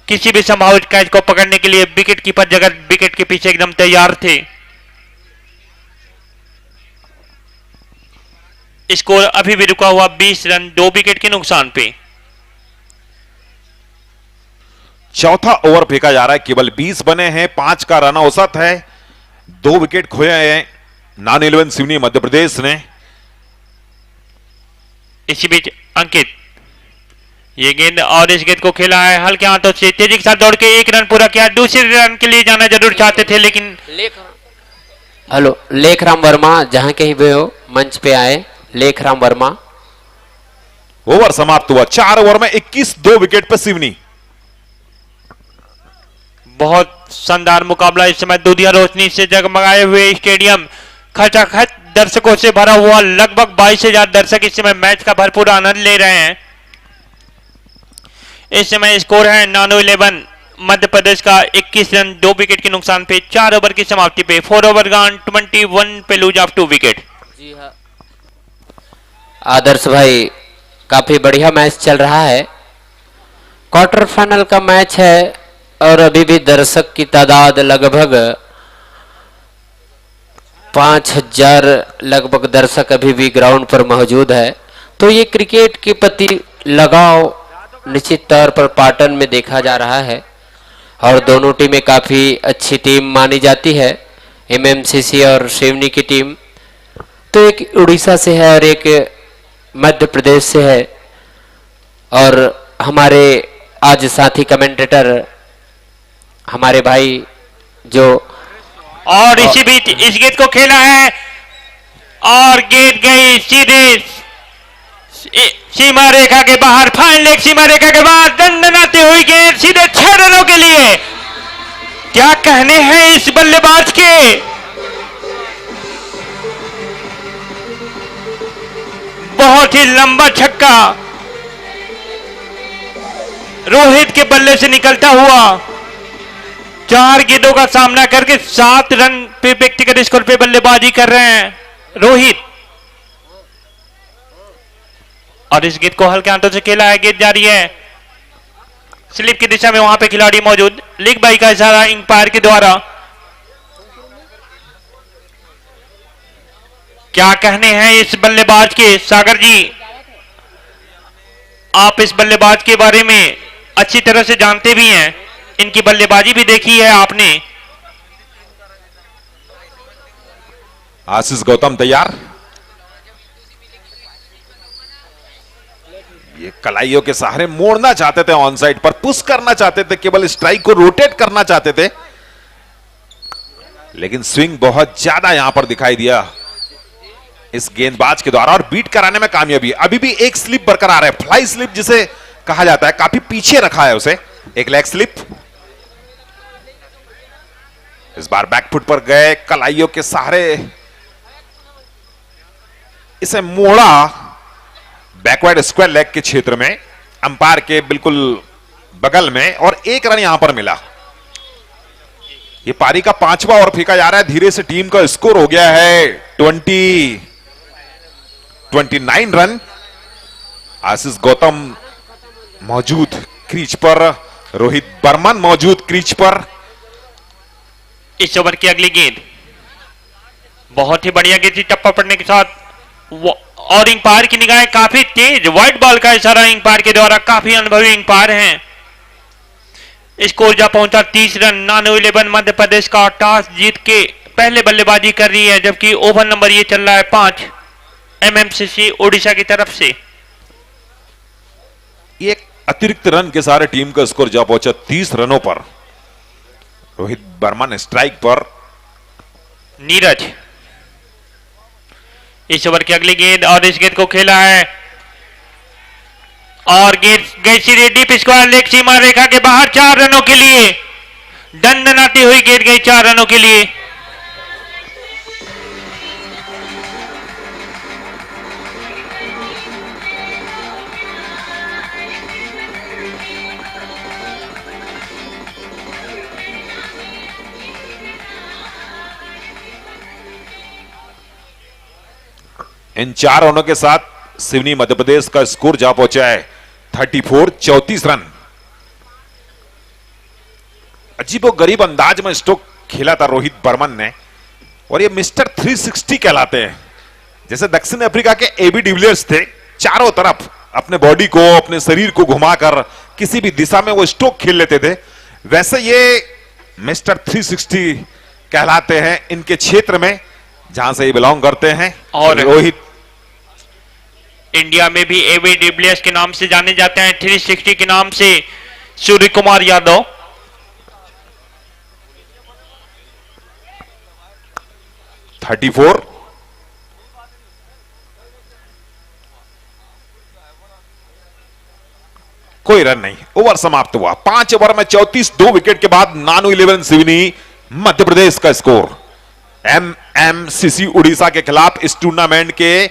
किसी भी संभावित कैच को पकड़ने के लिए विकेट कीपर जगत विकेट के पीछे एकदम तैयार थे। स्कोर अभी भी रुका हुआ 20 रन 2 विकेट के नुकसान पे। चौथा ओवर फेंका जा रहा है, केवल 20 बने हैं, 5 का रन औसत है, 2 विकेट खोए हैं नानो 11 सिवनी मध्य प्रदेश ने। इसी बीच अंकित ये गेंद और इस गेंद को खेला है हल्के हाथों से, तेजी के साथ दौड़ के 1 रन पूरा किया। दूसरे रन के लिए जाना जरूर चाहते थे लेकिन लेखराम वर्मा जहां कहीं भी हो मंच पे आए। लेखराम वर्मा। ओवर समाप्त हुआ, 4 ओवर में 21, 2 विकेट पर सिवनी। बहुत शानदार मुकाबला इस समय दूधिया रोशनी से जगमगाए हुए स्टेडियम खचाखच दर्शकों से भरा हुआ। लगभग 22,000 दर्शक इस समय मैच का भरपूर आनंद ले रहे हैं। इस समय स्कोर है नानो 11 मध्य प्रदेश का 21 रन 2 विकेट के नुकसान पे। 4 ओवर की समाप्ति पे 4 ओवर गॉन, 21 पे लूज ऑफ 2 विकेट। जी हाँ आदर्श भाई, काफी बढ़िया मैच चल रहा है। क्वार्टर फाइनल का मैच है और अभी भी दर्शक की तादाद लगभग 5,000 लगभग दर्शक अभी भी ग्राउंड पर मौजूद है। तो ये क्रिकेट के प्रति लगाव निश्चित तौर पर पाटन में देखा जा रहा है। और दोनों टीमें काफ़ी अच्छी टीम मानी जाती है, एमएमसीसी और सिवनी की टीम। तो एक उड़ीसा से है और एक मध्य प्रदेश से है। और हमारे आज साथी कमेंटेटर हमारे भाई जो और इसी बीच इस गेंद को खेला है और गेंद गई सीधे सीमा रेखा के बाहर, फाइन लेग सीमा रेखा के बाहर, दंडनाती हुई गेंद सीधे 6 रनों के लिए। क्या कहने हैं इस बल्लेबाज के। बहुत ही लंबा छक्का रोहित के बल्ले से निकलता हुआ 4 गेंदों का सामना करके 7 रन पे व्यक्तिगत स्कोर पे बल्लेबाजी कर रहे हैं रोहित। और इस गेंद को हल्के हाथों से खेला है, गेंद जारी है स्लिप की दिशा में, वहां पे खिलाड़ी मौजूद, लीग बाई का इशारा अंपायर के द्वारा। क्या कहने हैं इस बल्लेबाज के सागर जी, आप इस बल्लेबाज के बारे में अच्छी तरह से जानते भी हैं, इनकी बल्लेबाजी भी देखी है आपने। आशीष गौतम तैयार, ये कलाइयों के सहारे मोड़ना चाहते थे, ऑन साइड पर पुश करना चाहते थे, केवल स्ट्राइक को रोटेट करना चाहते थे, लेकिन स्विंग बहुत ज्यादा यहां पर दिखाई दिया इस गेंदबाज के द्वारा और बीट कराने में कामयाबी। अभी भी एक स्लिप बरकरार है, फ्लाई स्लिप जिसे कहा जाता है, काफी पीछे रखा है उसे, एक लेग स्लिप। इस बार बैकफुट पर गए, कलाइयों के सहारे इसे मोड़ा बैकवर्ड स्क्वायर लेग के क्षेत्र में, अंपायर के बिल्कुल बगल में, और 1 रन यहां पर मिला। ये पारी का 5वां ओवर फेंका जा रहा है, धीरे से टीम का स्कोर हो गया है 29 रन। आशीष गौतम मौजूद क्रीज पर, रोहित बर्मन मौजूद क्रीज पर। इस ओवर की अगली गेंद बहुत ही बढ़िया गेंद थी, टप्पा पड़ने के साथ, और अंपायर की निगाहें काफी तेज, व्हाइट बॉल का इशारा अंपायर के द्वारा, काफी अनुभवी अंपायर हैं। स्कोर जा पहुंचा 30 रन। नानो 11 मध्य प्रदेश का टॉस जीत के पहले बल्लेबाजी कर रही है, जबकि ओवर नंबर ये चल रहा है 5 एमएमसीसी उड़ीसा की तरफ से। एक अतिरिक्त रन के सारे टीम का स्कोर जा पहुंचा 30 रनों पर। रोहित बर्मन स्ट्राइक पर, नीरज इस ओवर की अगली गेंद, और इस गेंद को खेला है और गेंद गई सीधे डीप स्क्वायर लेग सीमा रेखा के बाहर 4 रनों के लिए। दंडनाती हुई गेंद गई 4 रनों के लिए। इन 4 रनों के साथ सिवनी मध्य प्रदेश का स्कोर जा पहुंचा है 34 रन। अजीबो गरीब अंदाज में स्ट्रोक खेला था रोहित बर्मन ने, और ये मिस्टर 360 कहलाते हैं। जैसे दक्षिण अफ्रीका के एबी डिविलियर्स थे, चारों तरफ अपने बॉडी को, अपने शरीर को घुमाकर किसी भी दिशा में वो स्ट्रोक खेल लेते थे, वैसे ये मिस्टर 360 कहलाते हैं इनके क्षेत्र में जहां से ये बिलोंग करते हैं। और रोहित इंडिया में भी एबी डिविलियर्स के नाम से जाने जाते हैं, 360 के नाम से सूर्य कुमार यादव। कोई रन नहीं, ओवर समाप्त हुआ। 5 ओवर में 34, 2 विकेट के बाद नानो 11 सिवनी मध्य प्रदेश का स्कोर एमएमसीसी उड़ीसा के खिलाफ इस टूर्नामेंट के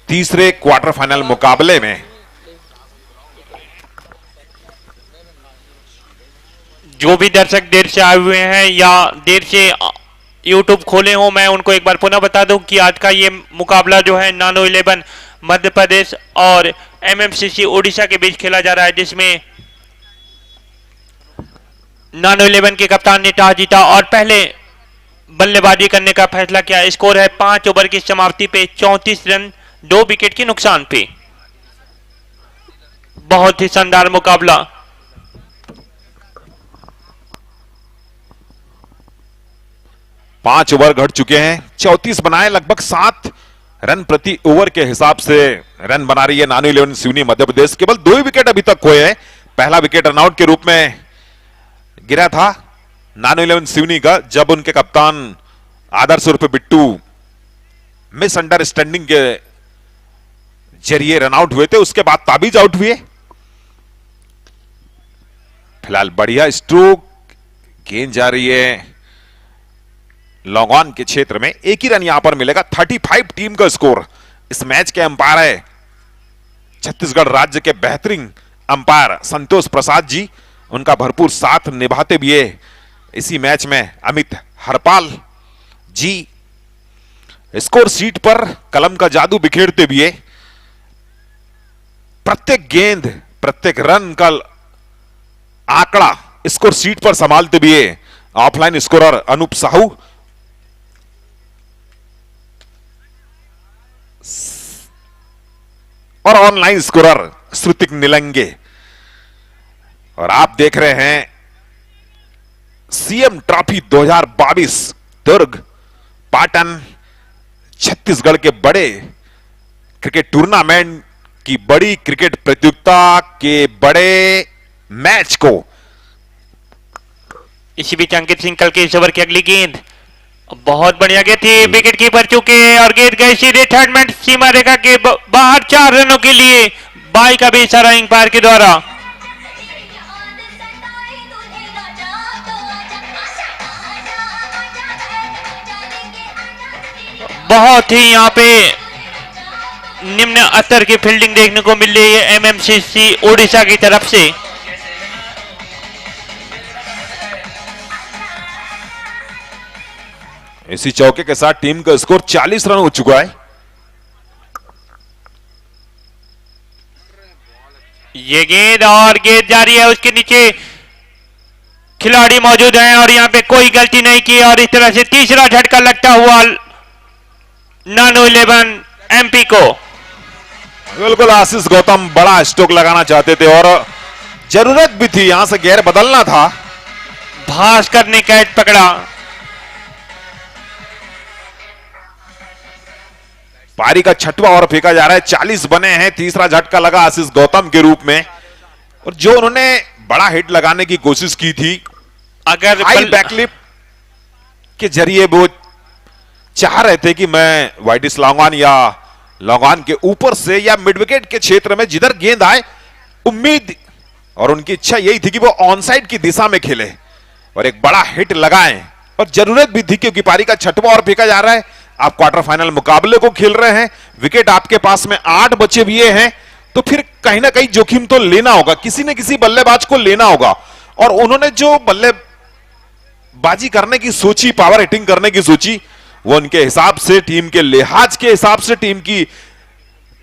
तीसरे क्वार्टर फाइनल मुकाबले में। जो भी दर्शक देर से आए हुए हैं या देर से यूट्यूब खोले हो, मैं उनको एक बार पुनः बता दूं कि आज का ये मुकाबला जो है नानो 11 मध्य प्रदेश और एमएमसीसी उड़ीसा के बीच खेला जा रहा है, जिसमें नानो 11 के कप्तान ने टॉस जीता और पहले बल्लेबाजी करने का फैसला किया। स्कोर है 5 ओवर की समाप्ति पे 34 रन 2 विकेट के नुकसान पे। बहुत ही शानदार मुकाबला। 5 ओवर घट चुके हैं, 34 बनाए, लगभग 7 रन प्रति ओवर के हिसाब से रन बना रही है नानो 11 सिवनी मध्य प्रदेश। केवल 2 विकेट अभी तक खोए हैं। पहला विकेट रनआउट के रूप में गिरा था नानो 11 सिवनी का, जब उनके कप्तान आदर्श उर्फ बिट्टू मिसअंडरस्टैंडिंग के जरिए रनआउट हुए थे। उसके बाद ताबीज आउट हुए। फिलहाल बढ़िया स्ट्रोक, गेंद जा रही है लॉन्ग ऑन के क्षेत्र में, एक ही रन यहां पर मिलेगा। 35 टीम का स्कोर। इस मैच के अंपायर है छत्तीसगढ़ राज्य के बेहतरीन अंपायर संतोष प्रसाद जी, उनका भरपूर साथ निभाते भी है इसी मैच में अमित हरपाल जी। स्कोर शीट पर कलम का जादू बिखेरते भी है। प्रत्येक गेंद, प्रत्येक रन का आंकड़ा स्कोर शीट पर संभालते भी है ऑफलाइन स्कोरर अनूप साहू। और ऑनलाइन स्कोरर श्रुतिक निलंगे। और आप देख रहे हैं सीएम ट्रॉफी 2022 दुर्ग पाटन छत्तीसगढ़ के बड़े क्रिकेट टूर्नामेंट की बड़ी क्रिकेट प्रतियोगिता के बड़े मैच को। इसी बीच अंकित सिंह कल के इस ओवर की अगली गेंद बहुत बढ़िया गेंद थी, विकेट कीपर चुके और गेंद गई सीधे थर्ड मैन सीमा रेखा के बाहर 4 रनों के लिए। बाई का भी इशारा अंपायर के द्वारा। बहुत ही यहां पे निम्न स्तर की फील्डिंग देखने को मिल रही है एमएमसीसी ओडिशा की तरफ से। इसी चौके के साथ टीम का स्कोर 40 रन हो चुका है। ये गेंद और गेंद जारी है, उसके नीचे खिलाड़ी मौजूद हैं और यहां पे कोई गलती नहीं की और इस तरह से तीसरा झटका लगता हुआ नानो 11 एमपी को। बिल्कुल आशीष गौतम बड़ा स्ट्रोक लगाना चाहते थे और जरूरत भी थी, यहां से गेयर बदलना था। भास्कर ने कैच पकड़ा। पारी का 6वां ओवर फेंका जा रहा है, 40 बने हैं। तीसरा झटका लगा आशीष गौतम के रूप में और जो उन्होंने बड़ा हिट लगाने की कोशिश की थी, अगर हाई बैकलिप के जरिए वो चाह रहे थे कि मैं वाइडिस लॉन्ग ऑन या लॉन्ग ऑन के ऊपर से या मिड विकेट के क्षेत्र में जिधर गेंद आए, उम्मीद और उनकी इच्छा यही थी कि वो ऑन साइड की दिशा में खेले और एक बड़ा हिट लगाएं। और जरूरत भी थी क्योंकि पारी का 6वां ओवर फेंका जा रहा है। आप क्वार्टर फाइनल मुकाबले को खेल रहे हैं, विकेट आपके पास में 8 बचे हुए हैं, तो फिर कहीं ना कहीं जोखिम तो लेना होगा, किसी न किसी बल्लेबाज को लेना होगा। और उन्होंने जो बल्लेबाजी करने की सोची, पावर हिटिंग करने की सोची, वो उनके हिसाब से, टीम के लिहाज के हिसाब से, टीम की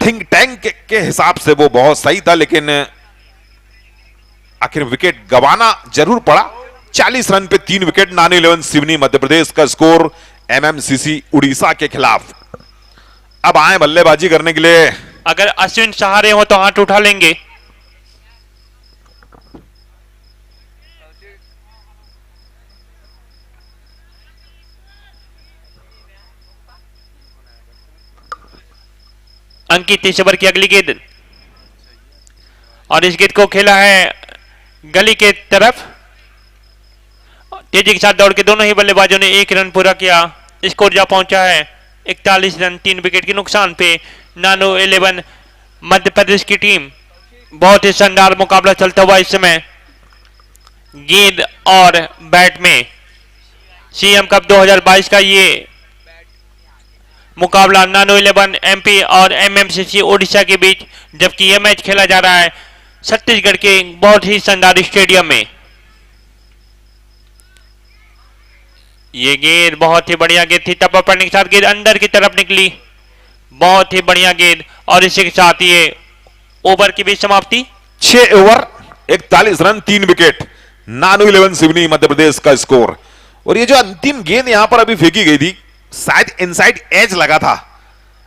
थिंक टैंक के हिसाब से वो बहुत सही था, लेकिन आखिर विकेट गंवाना जरूर पड़ा। 40 रन पे 3 विकेट। नानो 11 सिवनी मध्य प्रदेश का स्कोर एमएमसीसी उड़ीसा के खिलाफ। अब आए बल्लेबाजी करने के लिए। अगर अश्विन सहारे हो तो हाथ उठा लेंगे। अंकित इस ओवर की अगली गेंद और इस गेंद को खेला है गली के तरफ। तेजी के साथ दौड़ के दोनों ही बल्लेबाजों ने 1 रन पूरा किया। स्कोर जा पहुंचा है 41 रन 3 विकेट के नुकसान पे। नानो 11 मध्य प्रदेश की टीम, बहुत ही शानदार मुकाबला चलता हुआ इस समय गेंद और बैट में। सीएम कप 2022 का ये मुकाबला नानो 11 एमपी और एमएमसीसी ओडिशा के बीच, जबकि यह मैच खेला जा रहा है छत्तीसगढ़ के बहुत ही शानदार स्टेडियम में। ये गेंद बहुत ही बढ़िया गेंद थी, टप्पा पड़ने के साथ गेंद अंदर की तरफ निकली। बहुत ही बढ़िया गेंद और इसी के साथ ये ओवर की भी समाप्ति। 6 ओवर 41 रन 3 विकेट। नानो 11 सिवनी मध्य प्रदेश का स्कोर। और ये जो अंतिम गेंद यहां पर अभी फेंकी गई थी, शायद इनसाइड एज लगा था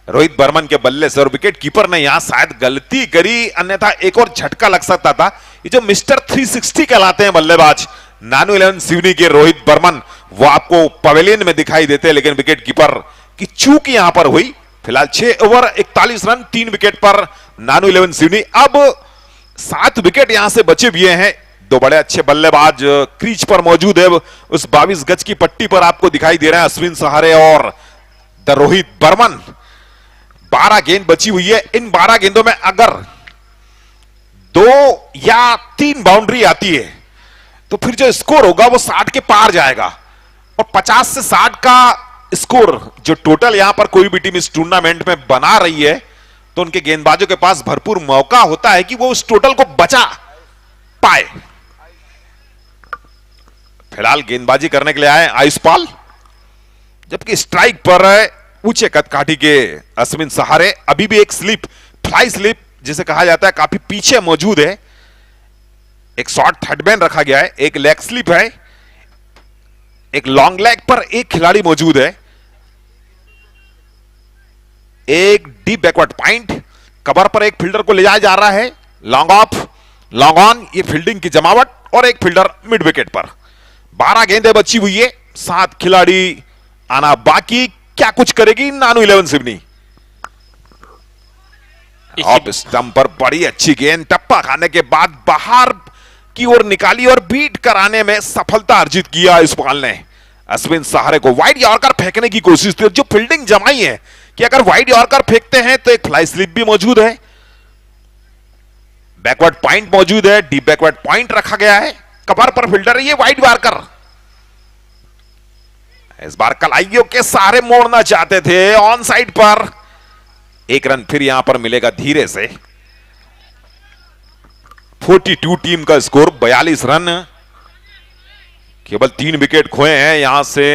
रोहित बर्मन के बल्ले से और विकेट कीपर ने यहां शायद गलती करी, अन्यथा एक और झटका लग सकता था। ये जो मिस्टर 360 कहलाते हैं बल्लेबाज, नानू 11 सिवनी के रोहित बर्मन वो आपको पवेलियन में दिखाई देते, लेकिन विकेट कीपर की चूक यहां पर हुई। फिलहाल 6 ओवर 41 रन 3 विकेट पर नानू 11 सिवनी। अब 7 विकेट यहां से बचे हुए हैं। दो बड़े अच्छे बल्लेबाज क्रीज पर मौजूद है। उस 22 गज की पट्टी पर आपको दिखाई दे रहे हैं अश्विन सहारे और द रोहित बर्मन। 12 गेंद बची हुई है। इन 12 गेंदों में अगर 2 या 3 बाउंड्री आती है तो फिर जो स्कोर होगा वो 60 के पार जाएगा और 50 से 60 का स्कोर जो टोटल यहां पर कोई भी टीम इस टूर्नामेंट में बना रही है तो उनके गेंदबाजों के पास भरपूर मौका होता है कि वो उस टोटल को बचा पाए। फिलहाल गेंदबाजी करने के लिए आए आयुष्पाल, जबकि स्ट्राइक पर ऊंचे कद काठी के अश्विन सहारे। अभी भी एक स्लिप, फ्लाई स्लिप जिसे कहा जाता है, काफी पीछे मौजूद है। एक शॉर्ट थर्ड मैन रखा गया है, एक लेग स्लिप है, एक लॉन्ग लेग पर एक खिलाड़ी मौजूद है, एक डीप बैकवर्ड पॉइंट कवर पर एक फील्डर को ले जाया जा रहा है। लॉन्ग ऑफ, लॉन्ग ऑन, ये फील्डिंग की जमावट और एक फील्डर मिड विकेट पर। 12 गेंदें बची हुई है, 7 खिलाड़ी आना बाकी। क्या कुछ करेगी नानू 11 सिवनी? ऑफ स्टंप पर बड़ी अच्छी गेंद टप्पा खाने के बाद बाहर की ओर निकाली और बीट कराने में सफलता अर्जित किया इस्पाल ने। अश्विन सहारे को वाइड यॉर्कर फेंकने की कोशिश थी, जो फील्डिंग जमाई है कि अगर वाइड यॉर्कर फेंकते हैं तो एक फ्लाई स्लिप भी मौजूद है, बैकवर्ड पॉइंट मौजूद है, डीप बैकवर्ड पॉइंट रखा गया है, कवर पर फील्डर है, ये वाइड यॉर्कर। इस बार कलाइयों के सहारे मोड़ना चाहते थे ऑन साइड पर। एक रन फिर यहां पर मिलेगा धीरे से। 42 टीम का स्कोर, 42 रन, केवल 3 विकेट खोए हैं। यहां से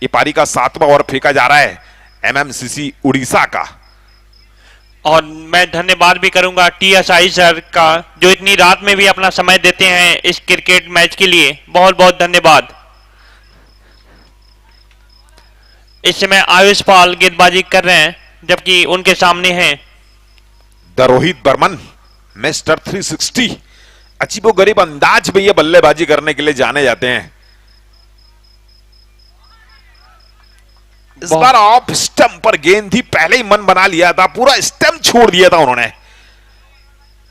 ये पारी का 7वां ओवर फेंका जा रहा है एमएमसीसी उड़ीसा का। और मैं धन्यवाद भी करूंगा टीएसआई सर का, जो इतनी रात में भी अपना समय देते हैं इस क्रिकेट मैच के लिए। बहुत बहुत धन्यवाद। इस समय आयुष पाल गेंदबाजी कर रहे हैं, जबकि उनके सामने हैं द रोहित बर्मन, मिस्टर 360। अजीबोगरीब अंदाज में ये बल्लेबाजी करने के लिए जाने जाते हैं। इस बार ऑफ स्टंप पर गेंद थी, पहले ही मन बना लिया था, पूरा स्टंप छोड़ दिया था उन्होंने।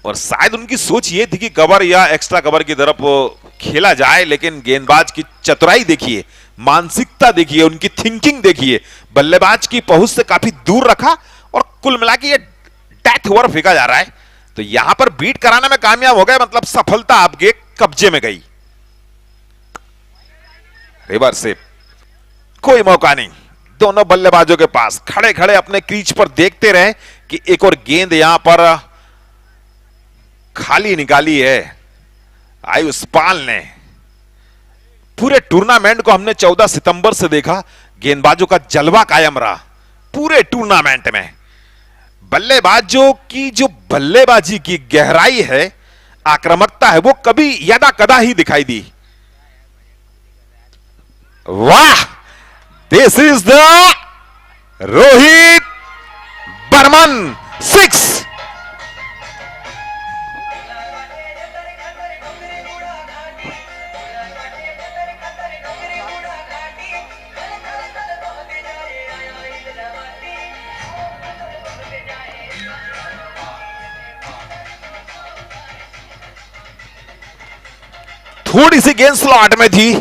और शायद उनकी सोच ये थी कि कवर या एक्स्ट्रा कवर की तरफ खेला जाए, लेकिन गेंदबाज की चतुराई देखिए, मानसिकता देखिए, उनकी थिंकिंग देखिए, बल्लेबाज की पहुंच से काफी दूर रखा और कुल मिला के ये डेथ ओवर फेंका जा रहा है। तो यहां पर बीट कराने में कामयाब हो गए, मतलब सफलता आपके कब्जे में गई। रिवर्स से कोई मौका नहीं, दोनों बल्लेबाजों के पास। खड़े खड़े अपने क्रीज पर देखते रहे कि एक और गेंद यहां पर खाली निकाली है आयुष्पाल ने। पूरे टूर्नामेंट को हमने 14 सितंबर से देखा, गेंदबाजों का जलवा कायम रहा पूरे टूर्नामेंट में। बल्लेबाजों की जो बल्लेबाजी की गहराई है, आक्रामकता है, वो कभी यदा कदा ही दिखाई दी। वाह, this is the Rohit Burman 6। थोड़ी सी गेंद स्लॉट में थी,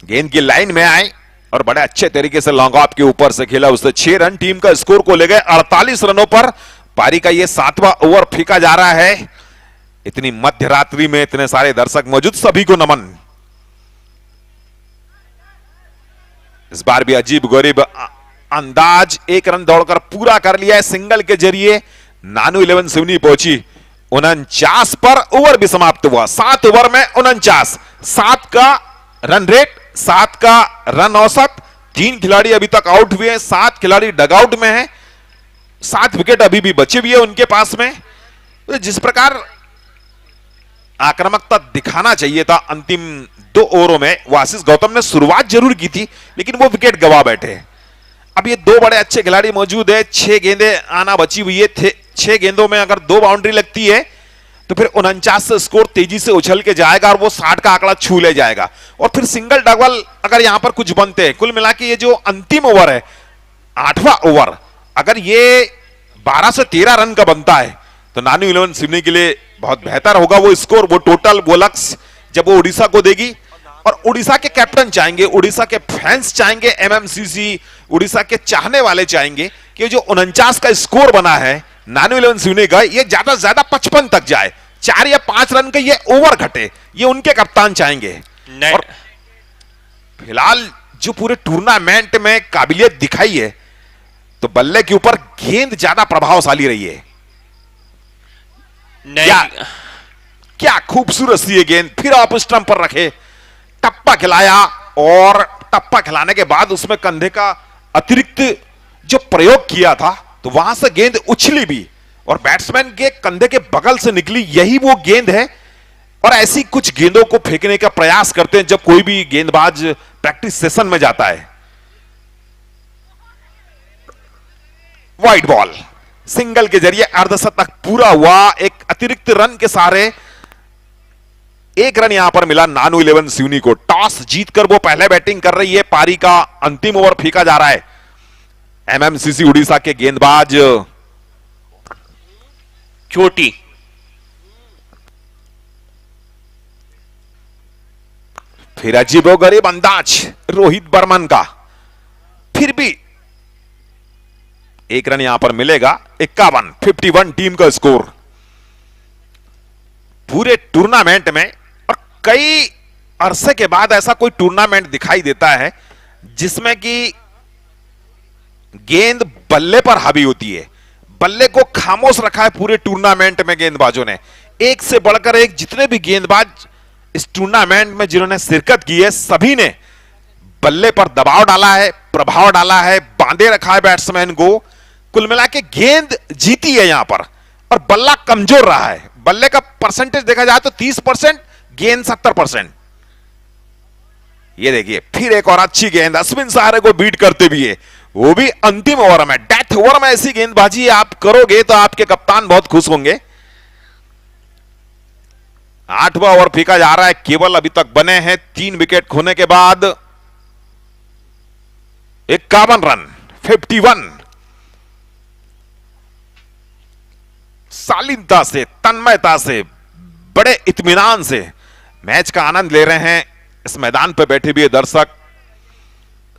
गेंद की लाइन में आए और बड़े अच्छे तरीके से लॉन्ग ऑफ के ऊपर से खेला उसने। 6 रन टीम का स्कोर को ले गए 48 रनों पर। पारी का यह 7वां ओवर फेंका जा रहा है। इतनी मध्य रात्रि में इतने सारे दर्शक मौजूद, सभी को नमन। इस बार भी अजीब गरीब अंदाज, 1 रन दौड़कर पूरा कर लिया है सिंगल के जरिए। नानू 11 सिवनी पहुंची 49 पर। ओवर भी समाप्त हुआ, 7 ओवर में 49, 7 का रन रेट, 7 का रन औसत। 3 खिलाड़ी अभी तक आउट हुए हैं, 7 खिलाड़ी डगआउट में हैं, 7 विकेट अभी भी बचे हुए उनके पास में। तो जिस प्रकार आक्रामकता दिखाना चाहिए था अंतिम 2 ओवरों में, वो आशीष गौतम ने शुरुआत जरूर की थी, लेकिन वो विकेट गवा बैठे। अब ये 2 बड़े अच्छे खिलाड़ी मौजूद है, 6 गेंदें आना बची हुई है। 6 गेंदों में अगर 2 बाउंड्री लगती है तो फिर 49 से स्कोर तेजी से उछल के जाएगा और वो 60 का आंकड़ा छू ले जाएगा और फिर सिंगल डबल अगर यहां पर कुछ बनते हैं। कुल मिला के ये जो अंतिम ओवर है, 8वां ओवर, अगर ये 12 से 13 रन का बनता है तो नानू 11 सिवनी के लिए बहुत बेहतर होगा। वो स्कोर, वो टोटल, वो लक्ष्य जब वो उड़ीसा को देगी और उड़ीसा के कैप्टन चाहेंगे, उड़ीसा के फैंस चाहेंगे, एमएमसीसी उड़ीसा के चाहने वाले चाहेंगे कि जो 49 का स्कोर बना है नानू 11 सिवनी का, ये ज्यादा से ज्यादा 55 तक जाए, 4 या 5 रन के ये ओवर घटे, ये उनके कप्तान चाहेंगे। और फिलहाल जो पूरे टूर्नामेंट में काबिलियत दिखाई है तो बल्ले के ऊपर गेंद ज्यादा प्रभावशाली रही है। क्या खूबसूरत सी ये गेंद, फिर आप स्टंप पर रखे, टप्पा खिलाया और टप्पा खिलाने के बाद उसमें कंधे का अतिरिक्त जो प्रयोग किया था तो वहां से गेंद उछली भी और बैट्समैन के कंधे के बगल से निकली, यही वो गेंद है। और ऐसी कुछ गेंदों को फेंकने का प्रयास करते हैं जब कोई भी गेंदबाज प्रैक्टिस सेशन में जाता है। वाइड बॉल, सिंगल के जरिए अर्धशतक पूरा हुआ। एक अतिरिक्त रन के सहारे 1 रन यहां पर मिला नानू 11 सिवनी को। टॉस जीतकर वो पहले बैटिंग कर रही है। पारी का अंतिम ओवर फेंका जा रहा है। एमएमसीसी उड़ीसा के गेंदबाज चोटी, फिर अजीबोगरीब अंदाज रोहित बर्मन का, फिर भी 1 रन यहां पर मिलेगा। 51 टीम का स्कोर पूरे टूर्नामेंट में। और कई अरसे के बाद ऐसा कोई टूर्नामेंट दिखाई देता है जिसमें कि गेंद बल्ले पर हावी होती है। बल्ले को खामोश रखा है पूरे टूर्नामेंट में गेंदबाजों ने, एक से बढ़कर एक। जितने भी गेंदबाज इस टूर्नामेंट में जिन्होंने शिरकत की है, सभी ने बल्ले पर दबाव डाला है, प्रभाव डाला है, बांधे रखा है बैट्समैन को। कुल मिला के गेंद जीती है यहां पर और बल्ला कमजोर रहा है। बल्ले का परसेंटेज देखा जाए तो 30%, गेंद 70%। ये देखिए फिर एक और अच्छी गेंद अश्विन सहारे को बीट करते भी है, वो भी अंतिम ओवर में। डेथ ओवर में ऐसी गेंदबाजी आप करोगे तो आपके कप्तान बहुत खुश होंगे। 8वां ओवर फेंका जा रहा है। केवल अभी तक बने हैं 3 विकेट खोने के बाद 51 रन, 51। शालीनता से, तन्मयता से, बड़े इत्मीनान से मैच का आनंद ले रहे हैं इस मैदान पर बैठे भी दर्शक।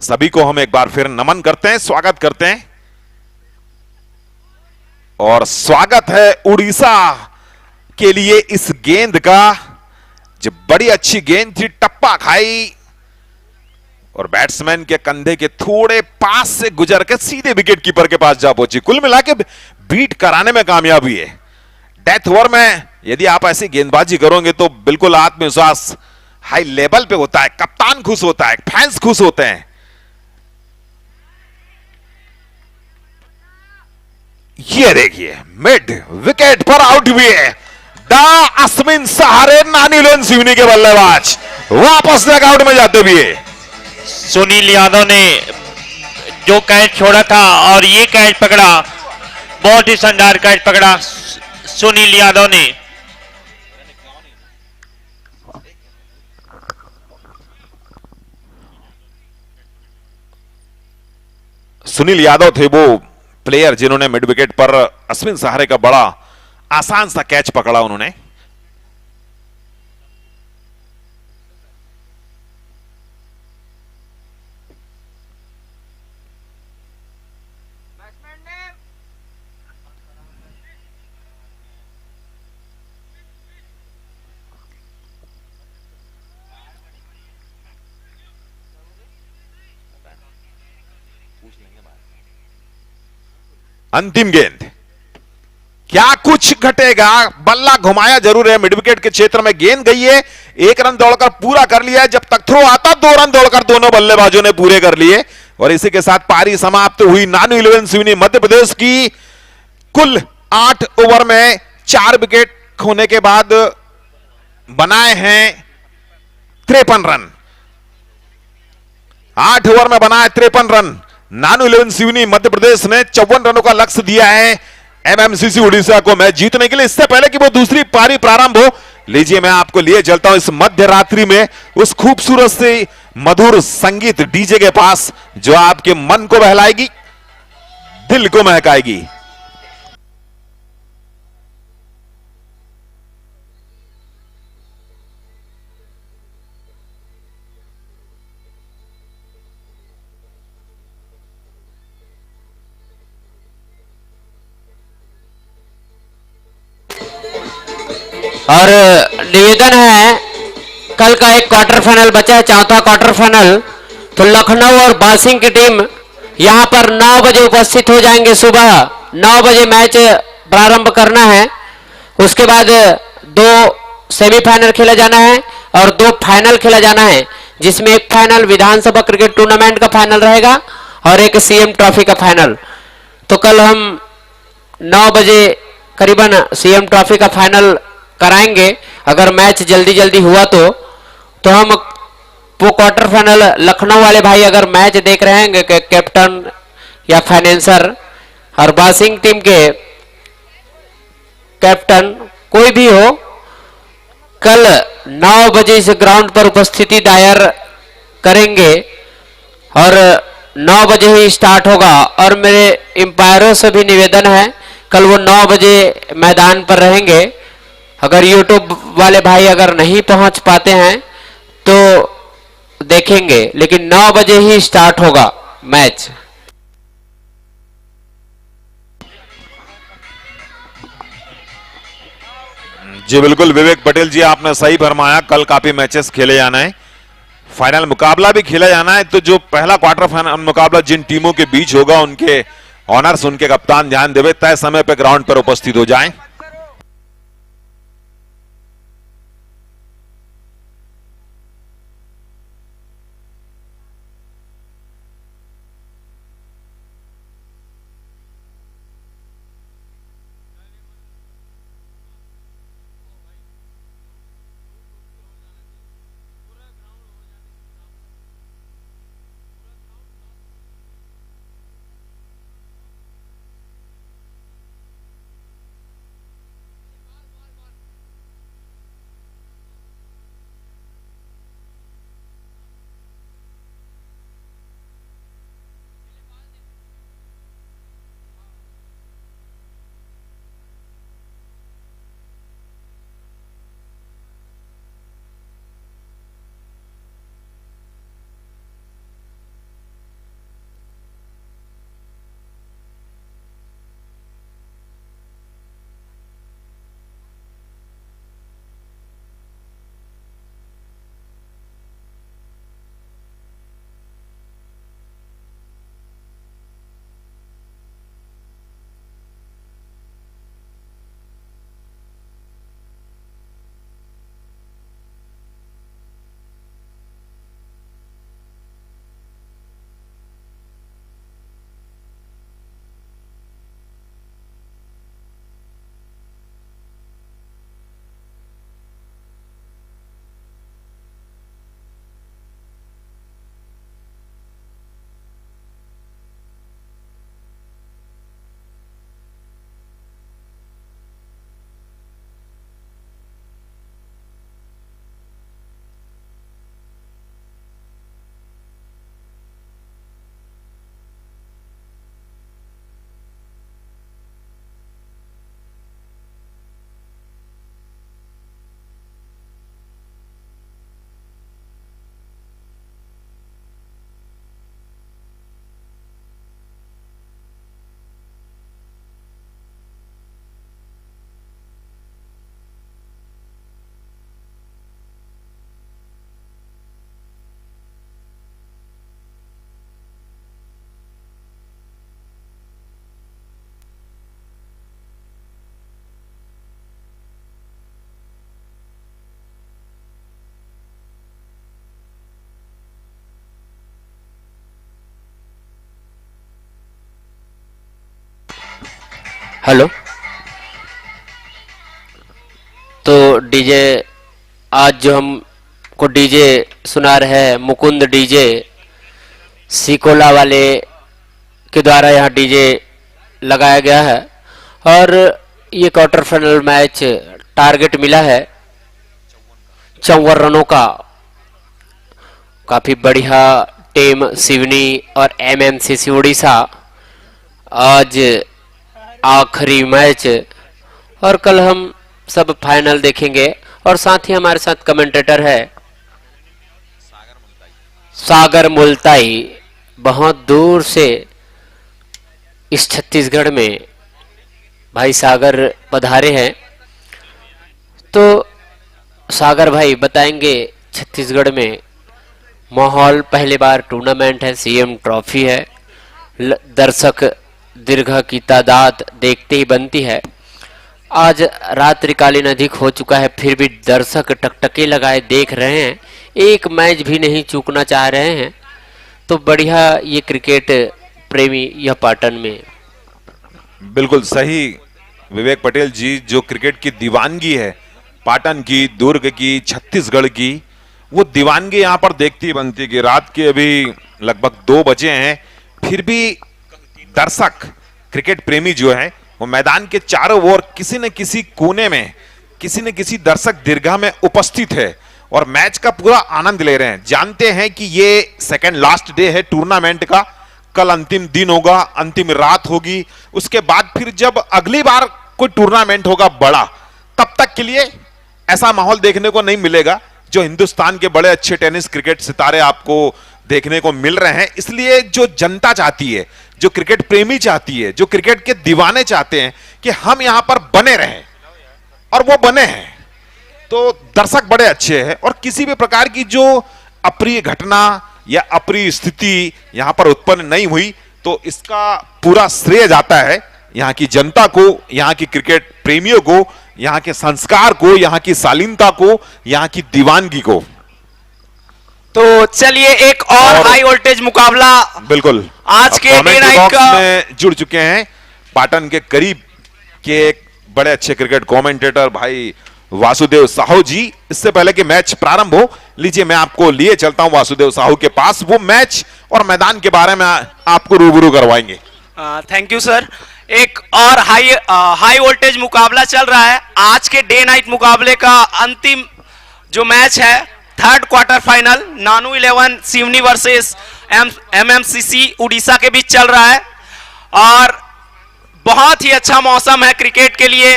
सभी को हम एक बार फिर नमन करते हैं, स्वागत करते हैं। और स्वागत है उड़ीसा के लिए इस गेंद का, जो बड़ी अच्छी गेंद थी, टप्पा खाई और बैट्समैन के कंधे के थोड़े पास से गुजर के सीधे विकेट कीपर के पास जा पहुंची। कुल मिला के बीट कराने में कामयाब हुई है। डेथ ओवर में यदि आप ऐसी गेंदबाजी करोगे तो बिल्कुल आत्मविश्वास हाई लेवल पे होता है, कप्तान खुश होता है, फैंस खुश होते हैं। ये देखिए मिड विकेट पर आउट हुए अश्विन सहारे नानी 11 सिवनी के बल्लेबाज वापस नॉकआउट में जाते हुए। सुनील यादव ने जो कैच छोड़ा था और ये कैच पकड़ा, बहुत ही शानदार कैच पकड़ा सुनील यादव ने। सुनील यादव थे वो प्लेयर जिन्होंने मिड विकेट पर अश्विन सहारे का बड़ा आसान सा कैच पकड़ा उन्होंने। अंतिम गेंद, क्या कुछ घटेगा? बल्ला घुमाया जरूर है, मिड विकेट के क्षेत्र में गेंद गई है। 1 रन दौड़कर पूरा कर लिया है। जब तक थ्रो आता 2 रन दौड़कर दोनों बल्लेबाजों ने पूरे कर लिए और इसी के साथ पारी समाप्त हुई। नानू 11 सिवनी मध्य प्रदेश की कुल 8 ओवर में 4 विकेट खोने के बाद बनाए हैं 53 रन। 8 ओवर में बनाए 53 रन। नानू 11 सिवनी मध्य प्रदेश ने 54 रनों का लक्ष्य दिया है एमएमसीसी उड़ीसा को मैच जीतने के लिए। इससे पहले कि वो दूसरी पारी प्रारंभ हो, लीजिए मैं आपको लिए चलता हूं इस मध्य रात्रि में उस खूबसूरत से मधुर संगीत डीजे के पास जो आपके मन को बहलाएगी, दिल को महकाएगी। और निवेदन है, कल का एक क्वार्टर फाइनल बचा है, चौथा क्वार्टर फाइनल। तो लखनऊ और बासिंग की टीम यहां पर 9 बजे उपस्थित हो जाएंगे। सुबह 9 बजे मैच प्रारंभ करना है। उसके बाद 2 सेमीफाइनल खेला जाना है और 2 फाइनल खेला जाना है, जिसमें एक फाइनल विधानसभा क्रिकेट टूर्नामेंट का फाइनल रहेगा और एक सीएम ट्रॉफी का फाइनल। तो कल हम 9 बजे करीबन सीएम ट्रॉफी का फाइनल कराएंगे। अगर मैच जल्दी जल्दी हुआ तो हम वो क्वार्टर फाइनल लखनऊ वाले भाई अगर मैच देख रहे हैं कैप्टन या फाइनेंसर और बासिंग टीम के कैप्टन कोई भी हो, कल 9 बजे इस ग्राउंड पर उपस्थिति दायर करेंगे और 9 बजे ही स्टार्ट होगा। और मेरे एम्पायरों से भी निवेदन है, कल वो 9 बजे मैदान पर रहेंगे। अगर यूट्यूब वाले भाई अगर नहीं पहुंच पाते हैं तो देखेंगे, लेकिन 9 बजे ही स्टार्ट होगा मैच। जी बिल्कुल विवेक पटेल जी, आपने सही फरमाया। कल काफी मैचेस खेले जाना है, फाइनल मुकाबला भी खेला जाना है। तो जो पहला क्वार्टर फाइनल मुकाबला जिन टीमों के बीच होगा, उनके ऑनर्स, उनके कप्तान ध्यान देवे, तय समय पर ग्राउंड पर उपस्थित हो जाएं। हेलो, तो डीजे आज जो हमको डीजे सुना रहे हैं मुकुंद डीजे सिकोला वाले के द्वारा यहाँ डीजे लगाया गया है। और ये क्वार्टर फाइनल मैच टारगेट मिला है 54 रनों का। काफी बढ़िया टीम सिवनी और एमएमसीसी उड़ीसा आज आखिरी मैच, और कल हम सब फाइनल देखेंगे। और साथ ही हमारे साथ कमेंटेटर है सागर मुल्ताई, बहुत दूर से इस छत्तीसगढ़ में भाई सागर पधारे हैं। तो सागर भाई बताएंगे छत्तीसगढ़ में माहौल, पहली बार टूर्नामेंट है, सीएम ट्रॉफी है, दर्शक दीर्घ की तादाद देखते ही बनती है। आज रात्रिकालीन अधिक हो चुका है, फिर भी दर्शक टकटके लगाए देख रहे हैं, एक मैच भी नहीं चूकना चाह रहे हैं। तो बढ़िया ये क्रिकेट प्रेमी यह पाटन में। बिल्कुल सही विवेक पटेल जी, जो क्रिकेट की दीवानगी है पाटन की, दुर्ग की, छत्तीसगढ़ की, वो दीवानगी यहाँ पर देखती ही बनती कि रात के अभी लगभग 2 बजे हैं, फिर भी दर्शक क्रिकेट प्रेमी जो है वो मैदान के चारों ओर किसी न किसी कोने में, किसी न किसी दर्शक दीर्घा में उपस्थित है और मैच का पूरा आनंद ले रहे हैं। जानते हैं कि ये सेकंड लास्ट डे है टूर्नामेंट का, कल अंतिम दिन होगा, अंतिम रात होगी, उसके बाद फिर जब अगली बार कोई टूर्नामेंट होगा बड़ा, तब तक के लिए ऐसा माहौल देखने को नहीं मिलेगा जो हिंदुस्तान के बड़े अच्छे टेनिस क्रिकेट सितारे आपको देखने को मिल रहे हैं। इसलिए जो जनता चाहती है, जो क्रिकेट प्रेमी चाहती है, जो क्रिकेट के दीवाने चाहते हैं कि हम यहां पर बने रहें, और वो बने हैं। तो दर्शक बड़े अच्छे हैं और किसी भी प्रकार की जो अप्रिय घटना या अप्रिय स्थिति यहां पर उत्पन्न नहीं हुई, तो इसका पूरा श्रेय जाता है यहां की जनता को, यहां की क्रिकेट प्रेमियों को, यहां के संस्कार को, यहां की शालीनता को, यहां की दीवानगी को। तो चलिए एक और हाई वोल्टेज मुकाबला बिल्कुल आज के डे नाइट का में जुड़ चुके हैं पाटन के करीब के एक बड़े अच्छे क्रिकेट कमेंटेटर भाई वासुदेव साहू जी। इससे पहले कि मैच प्रारंभ हो, लीजिए मैं आपको लिए चलता हूं वासुदेव साहू के पास, वो मैच और मैदान के बारे में आपको रूबरू करवाएंगे। Thank you sir. एक और हाई वोल्टेज मुकाबला चल रहा है। आज के डे नाइट मुकाबले का अंतिम जो मैच है, थर्ड क्वार्टर फाइनल, नानू 11 सिवनी वर्सेस एमएमसीसी उड़ीसा के बीच चल रहा है और बहुत ही अच्छा मौसम है क्रिकेट के लिए,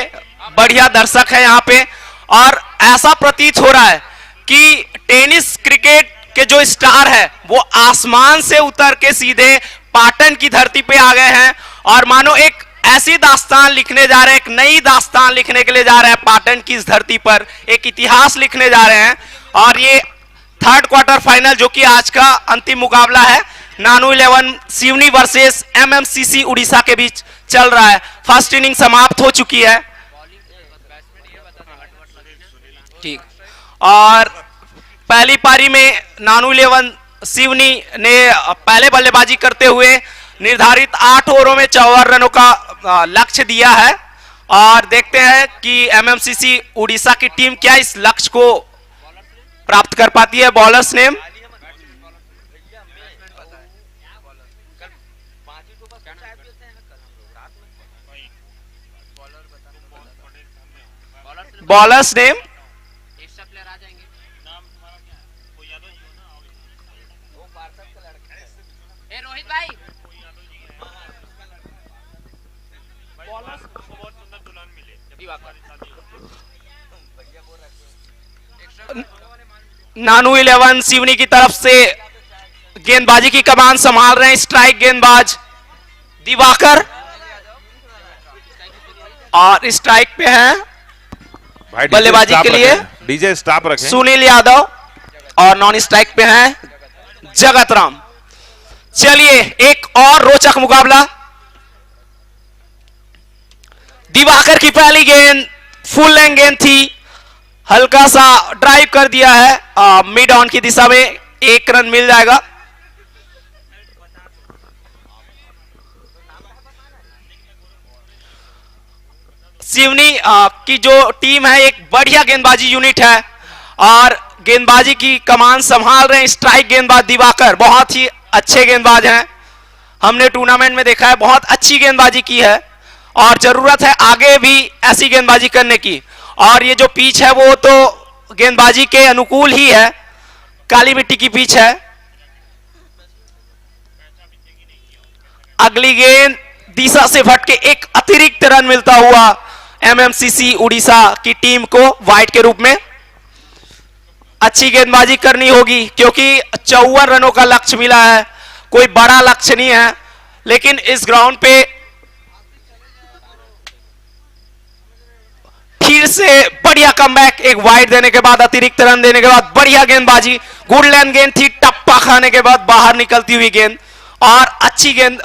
बढ़िया दर्शक है यहाँ पे और ऐसा प्रतीत हो रहा है कि टेनिस क्रिकेट के जो स्टार है वो आसमान से उतर के सीधे पाटन की धरती पे आ गए हैं और मानो एक ऐसी दास्तान लिखने जा रहे हैं, एक नई दास्तान लिखने के लिए जा रहे हैं पाटन की इस धरती पर, एक इतिहास लिखने जा रहे हैं। और ये थर्ड क्वार्टर फाइनल जो कि आज का अंतिम मुकाबला है, नानू 11 सिवनी वर्सेस एमएमसीसी उड़ीसा के बीच चल रहा है। फर्स्ट इनिंग समाप्त हो चुकी है ठीक, और पहली पारी में नानू 11 सिवनी ने पहले बल्लेबाजी करते हुए निर्धारित 8 ओवरों में 54 रनों का लक्ष्य दिया है और देखते हैं कि एमएमसीसी उड़ीसा की टीम क्या इस लक्ष्य को प्राप्त कर पाती है। बॉलर्स नेम रोहित भाई नानू 11 सिवनी की तरफ से गेंदबाजी की कमान संभाल रहे हैं स्ट्राइक गेंदबाज दिवाकर और स्ट्राइक पे हैं बल्लेबाजी के लिए डीजे स्टॉप रखें सुनील यादव और नॉन स्ट्राइक पे हैं जगत राम। चलिए एक और रोचक मुकाबला। दिवाकर की पहली गेंद फुल लेंथ गेंद थी, हल्का सा ड्राइव कर दिया है मिड ऑन की दिशा में, 1 रन मिल जाएगा। सिवनी की जो टीम है एक बढ़िया गेंदबाजी यूनिट है और गेंदबाजी की कमान संभाल रहे हैं स्ट्राइक गेंदबाज दिवाकर, बहुत ही अच्छे गेंदबाज हैं, हमने टूर्नामेंट में देखा है बहुत अच्छी गेंदबाजी की है और जरूरत है आगे भी ऐसी गेंदबाजी करने की। और ये जो पिच है वो तो गेंदबाजी के अनुकूल ही है, काली मिट्टी की पिच है। अगली गेंद दिशा से भटके एक अतिरिक्त रन मिलता हुआ एमएमसीसी उड़ीसा की टीम को वाइड के रूप में। अच्छी गेंदबाजी करनी होगी क्योंकि 54 रनों का लक्ष्य मिला है, कोई बड़ा लक्ष्य नहीं है, लेकिन इस ग्राउंड पे फिर से बढ़िया कमबैक, एक वाइड देने के बाद अतिरिक्त रन देने के बाद बढ़िया गेंदबाजी, गुड लेंथ गेंद थी, टप्पा खाने के बाद बाहर निकलती हुई गेंद और अच्छी गेंद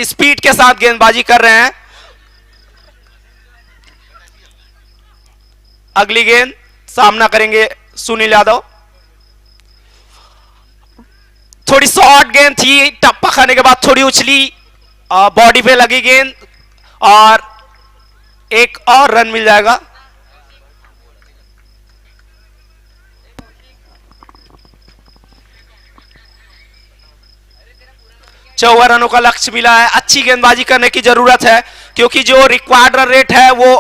स्पीड के साथ गेंदबाजी कर रहे हैं। अगली गेंद सामना करेंगे सुनील यादव। थोड़ी शॉर्ट गेंद थी, टप्पा खाने के बाद थोड़ी उछली, बॉडी पे लगी गेंद और एक और रन मिल जाएगा। चौवन रनों का लक्ष्य मिला है। अच्छी गेंदबाजी करने की जरूरत है क्योंकि जो रिक्वायर्ड रन रेट है वो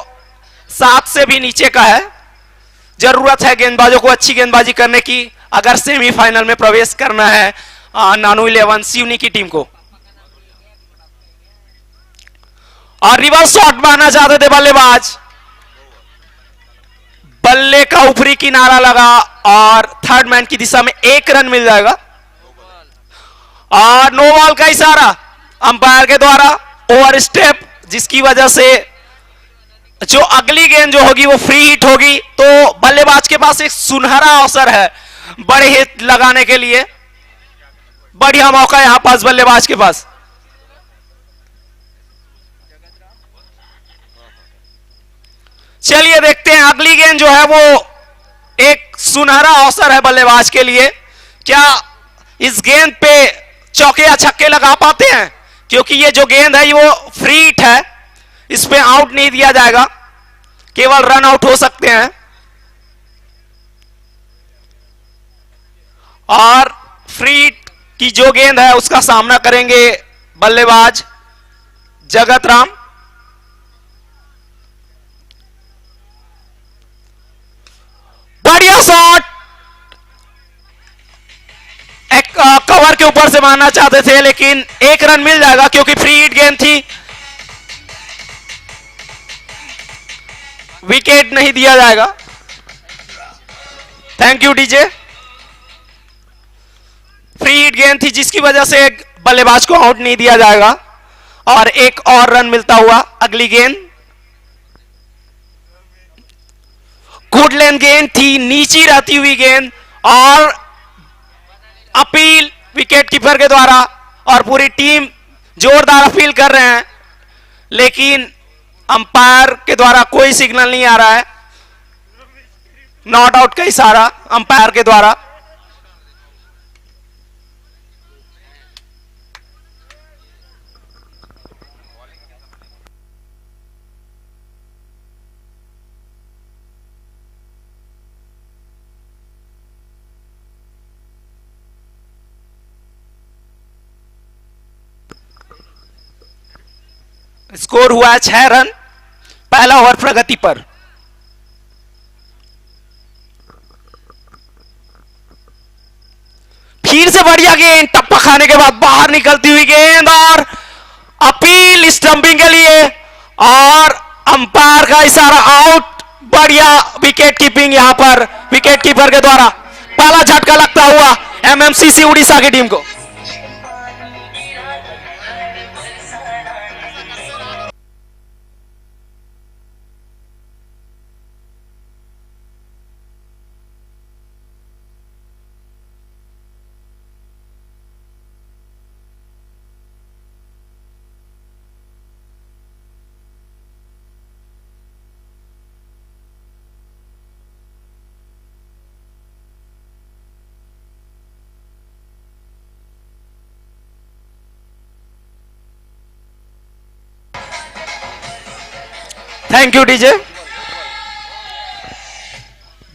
7 से भी नीचे का है। जरूरत है गेंदबाजों को अच्छी गेंदबाजी करने की अगर सेमीफाइनल में प्रवेश करना है नानू 11 सिवनी की टीम को। और रिवर्स शॉट मारना चाहते थे बल्लेबाज, बल्ले का ऊपरी किनारा लगा और थर्ड मैन की दिशा में एक रन मिल जाएगा। और नो बॉल का इशारा अंपायर के द्वारा, ओवर स्टेप, जिसकी वजह से जो अगली गेंद जो होगी वो फ्री हिट होगी। तो बल्लेबाज के पास एक सुनहरा अवसर है बड़े हिट लगाने के लिए, बढ़िया मौका यहां पास बल्लेबाज के पास। चलिए देखते हैं अगली गेंद जो है वो एक सुनहरा अवसर है बल्लेबाज के लिए। क्या इस गेंद पे चौके या छक्के लगा पाते हैं? क्योंकि ये जो गेंद है वो फ्री हिट है, इस पे आउट नहीं दिया जाएगा, केवल रन आउट हो सकते हैं। और फ्री हिट की जो गेंद है उसका सामना करेंगे बल्लेबाज जगत राम। बढ़िया शॉट, एक कवर के ऊपर से मारना चाहते थे लेकिन एक रन मिल जाएगा क्योंकि फ्री हिट गेंद थी, विकेट नहीं दिया जाएगा। Thank you DJ. Free hit गेंद थी जिसकी वजह से बल्लेबाज को आउट नहीं दिया जाएगा और एक और रन मिलता हुआ। अगली गेंद गुड लेंथ गेंद थी, नीची रहती हुई गेंद और अपील विकेट कीपर के द्वारा और पूरी टीम जोरदार अपील कर रहे हैं लेकिन अंपायर के द्वारा कोई सिग्नल नहीं आ रहा है। नॉट आउट का इशारा अंपायर के द्वारा। स्कोर हुआ है 6 रन, पहला ओवर प्रगति पर। फिर से बढ़िया गेंद, टप्पा खाने के बाद बाहर निकलती हुई गेंद और अपील स्टंपिंग के लिए और अंपायर का इशारा आउट। बढ़िया विकेट कीपिंग यहां पर विकेट कीपर के द्वारा। पहला झटका लगता हुआ एमएमसीसी उड़ीसा की टीम को। Thank you DJ.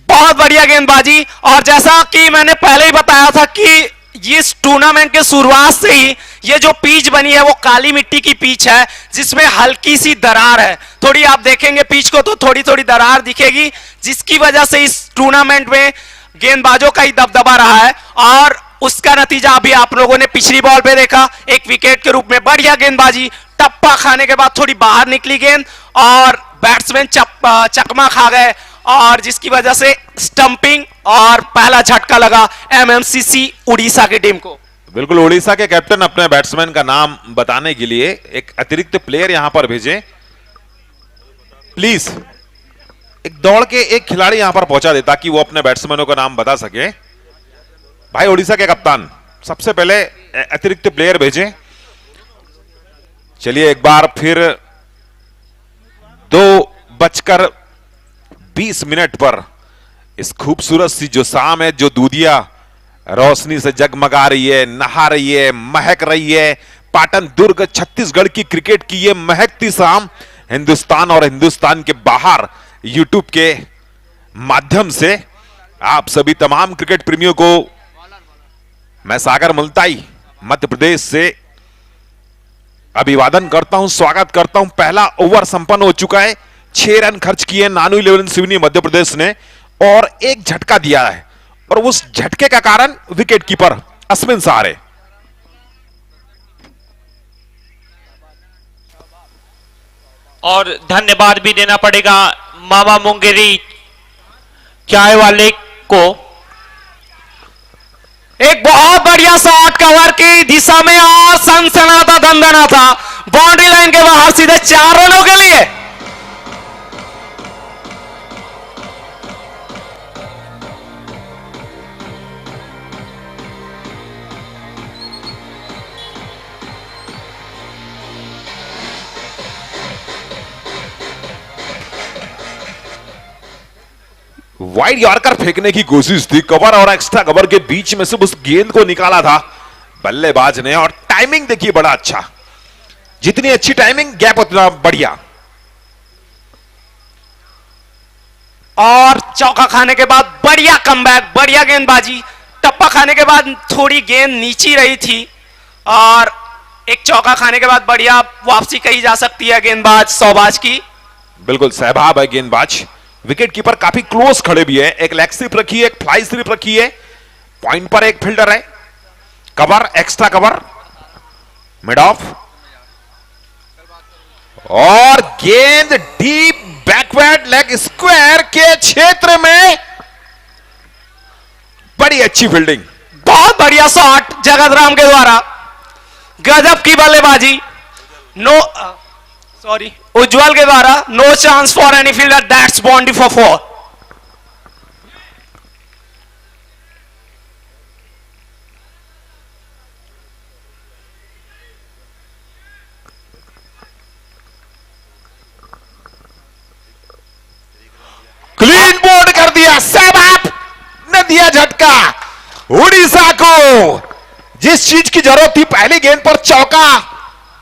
बहुत बढ़िया गेंदबाजी और जैसा कि मैंने पहले ही बताया था कि इस टूर्नामेंट के शुरुआत से ही ये जो पिच बनी है वो काली मिट्टी की पिच है जिसमें हल्की सी दरार है। थोड़ी आप देखेंगे पिच को तो थोड़ी थोड़ी दरार दिखेगी, जिसकी वजह से इस टूर्नामेंट में गेंदबाजों का ही दबदबा रहा है। और उसका नतीजा अभी आप लोगों ने पिछली बॉल पे देखा, एक विकेट के रूप में बढ़िया गेंदबाजी, टप्पा खाने के बाद थोड़ी बाहर निकली गेंद और बैट्समैन चकमा खा गए, और जिसकी वजह से स्टंपिंग और पहला झटका लगा एमएमसीसी उड़ीसा की टीम को। बिल्कुल, उड़ीसा के कैप्टन अपने बैट्समैन का नाम बताने के लिए एक अतिरिक्त प्लेयर यहां पर भेजें प्लीज। एक दौड़ के एक खिलाड़ी यहां पर पहुंचा दे ताकि वो अपने बैट्समैनों का नाम बता सके। भाई उड़ीसा के कप्तान सबसे पहले अतिरिक्त प्लेयर भेजें। चलिए एक बार फिर 2:20 पर इस खूबसूरत सी जो शाम है, जो दूधिया रोशनी से जगमगा रही है, नहा रही है, महक रही है, पाटन दुर्ग छत्तीसगढ़ की क्रिकेट की ये महकती शाम हिंदुस्तान और हिंदुस्तान के बाहर यूट्यूब के माध्यम से आप सभी तमाम क्रिकेट प्रेमियों को मैं सागर मुल्ताई मध्य प्रदेश से अभिवादन करता हूं, स्वागत करता हूं। पहला ओवर संपन्न हो चुका है, 6 रन खर्च किए नानू 11 सिवनी मध्य प्रदेश ने और एक झटका दिया है, और उस झटके का कारण विकेट कीपर अश्विन सहारे। और धन्यवाद भी देना पड़ेगा मामा मुंगेरी चाय वाले को। एक बहुत बढ़िया शॉट कवर की दिशा में और सनसनाता दंदना था, बाउंड्री लाइन के बाहर सीधे 4 रनों के लिए। वाइड यॉर्कर फेंकने की कोशिश थी, कवर और एक्स्ट्रा कवर के बीच में से उस गेंद को निकाला था बल्लेबाज ने, और टाइमिंग देखिए बड़ा अच्छा, जितनी अच्छी टाइमिंग गैप उतना बढ़िया। और चौका खाने के बाद बढ़िया कमबैक, बढ़िया गेंदबाजी, टप्पा खाने के बाद थोड़ी गेंद नीची रही थी और एक चौका खाने के बाद बढ़िया वापसी कही जा सकती है गेंदबाज शौबाज की। बिल्कुल सहबाब है गेंदबाज। विकेट कीपर काफी क्लोज खड़े भी है, एक लेग स्लिप रखी है, एक फ्लाई स्लिप रखी है, पॉइंट पर एक फील्डर है, cover extra cover mid of, और गेंद डीप बैकवर्ड लेग स्क्वायर के क्षेत्र में, बड़ी अच्छी फील्डिंग, बहुत बढ़िया शॉट जगत राम के द्वारा, गजब की बल्लेबाजी, नो सॉरी उज्जवल के द्वारा, no chance for any fielder, that's boundary for 4। Clean bowled कर दिया, सहबाब ने दिया झटका उड़ीसा को। जिस चीज की जरूरत थी, पहली गेंद पर चौका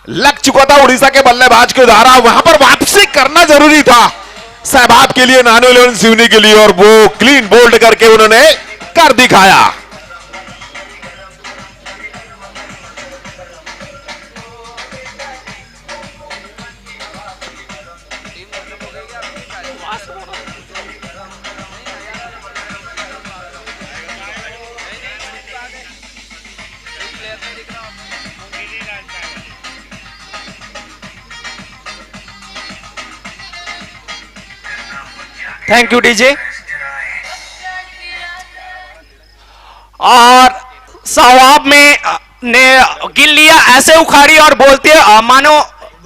लग चुका था उड़ीसा के बल्लेबाज के द्वारा, वहां पर वापसी करना जरूरी था सहबाब के लिए, नानू 11 सिवनी के लिए, और वो क्लीन बोल्ड करके उन्होंने कर दिखाया। Thank you DJ. और सवाब में ने गिन लिया, ऐसे उखाड़ी और बोलते मानो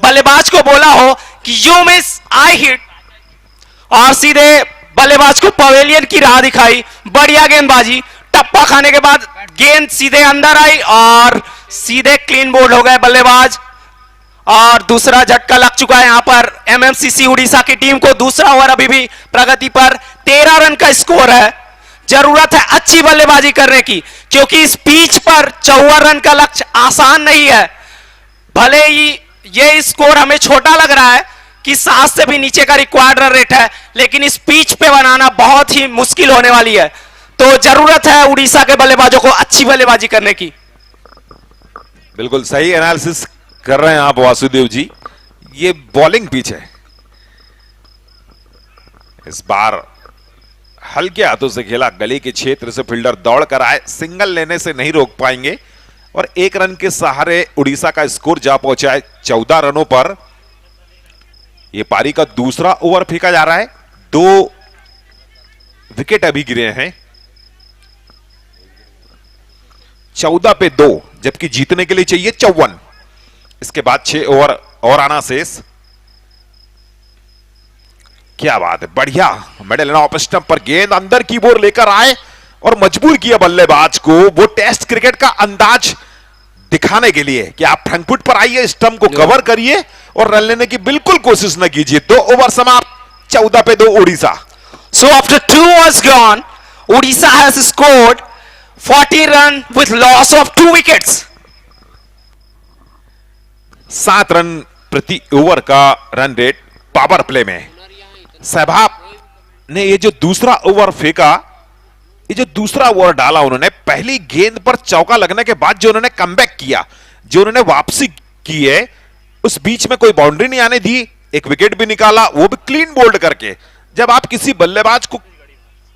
बल्लेबाज को बोला हो कि यू मिस आई हिट, और सीधे बल्लेबाज को पवेलियन की राह दिखाई। बढ़िया गेंदबाजी, टप्पा खाने के बाद गेंद सीधे अंदर आई और सीधे क्लीन बोल्ड हो गए बल्लेबाज, और दूसरा झटका लग चुका है यहां पर एमएमसीसी उड़ीसा की टीम को। दूसरा ओवर अभी भी प्रगति पर, 13 रन का स्कोर है। जरूरत है अच्छी बल्लेबाजी करने की, क्योंकि इस पिच पर 54 रन का लक्ष्य आसान नहीं है। भले ही ये स्कोर हमें छोटा लग रहा है कि 7 से भी नीचे का रिक्वायर्ड रन रेट है, लेकिन इस पिच पे बनाना बहुत ही मुश्किल होने वाली है। तो जरूरत है उड़ीसा के बल्लेबाजों को अच्छी बल्लेबाजी करने की। बिल्कुल सही एनालिसिस कर रहे हैं आप वासुदेव जी। ये बॉलिंग पिच है, इस बार हल्के हाथों से खेला, गली के क्षेत्र से फील्डर दौड़ कर आए, सिंगल लेने से नहीं रोक पाएंगे और 1 रन के सहारे उड़ीसा का स्कोर जा पहुंचा है 14 रनों पर। यह पारी का दूसरा ओवर फेंका जा रहा है, 2 विकेट अभी गिरे हैं, 14 पे 2, जबकि जीतने के लिए चाहिए 54। इसके बाद 6 ओवर और आना शेष। क्या बात है, बढ़िया मिडिल ऑफ स्टंप पर गेंद अंदर की ओर लेकर आए और मजबूर किया बल्लेबाज को वो टेस्ट क्रिकेट का अंदाज दिखाने के लिए कि आप फ्रंट फुट पर आइए, स्टंप को कवर करिए और रन लेने की बिल्कुल कोशिश न कीजिए। 2 ओवर समाप्त, 14 पे 2 Orissa. So after 2 overs gone, Odisha has scored 40 run with loss of 2 wickets. 7 run प्रति ओवर का रन रेट पावर प्ले में। सहवाग ने ये जो दूसरा ओवर फेंका, ये जो दूसरा ओवर डाला उन्होंने, पहली गेंद पर चौका लगने के बाद जो उन्होंने कमबैक किया, जो उन्होंने वापसी की है, उस बीच में कोई बाउंड्री नहीं आने दी, एक विकेट भी निकाला, वो भी क्लीन बोल्ड करके। जब आप किसी बल्लेबाज को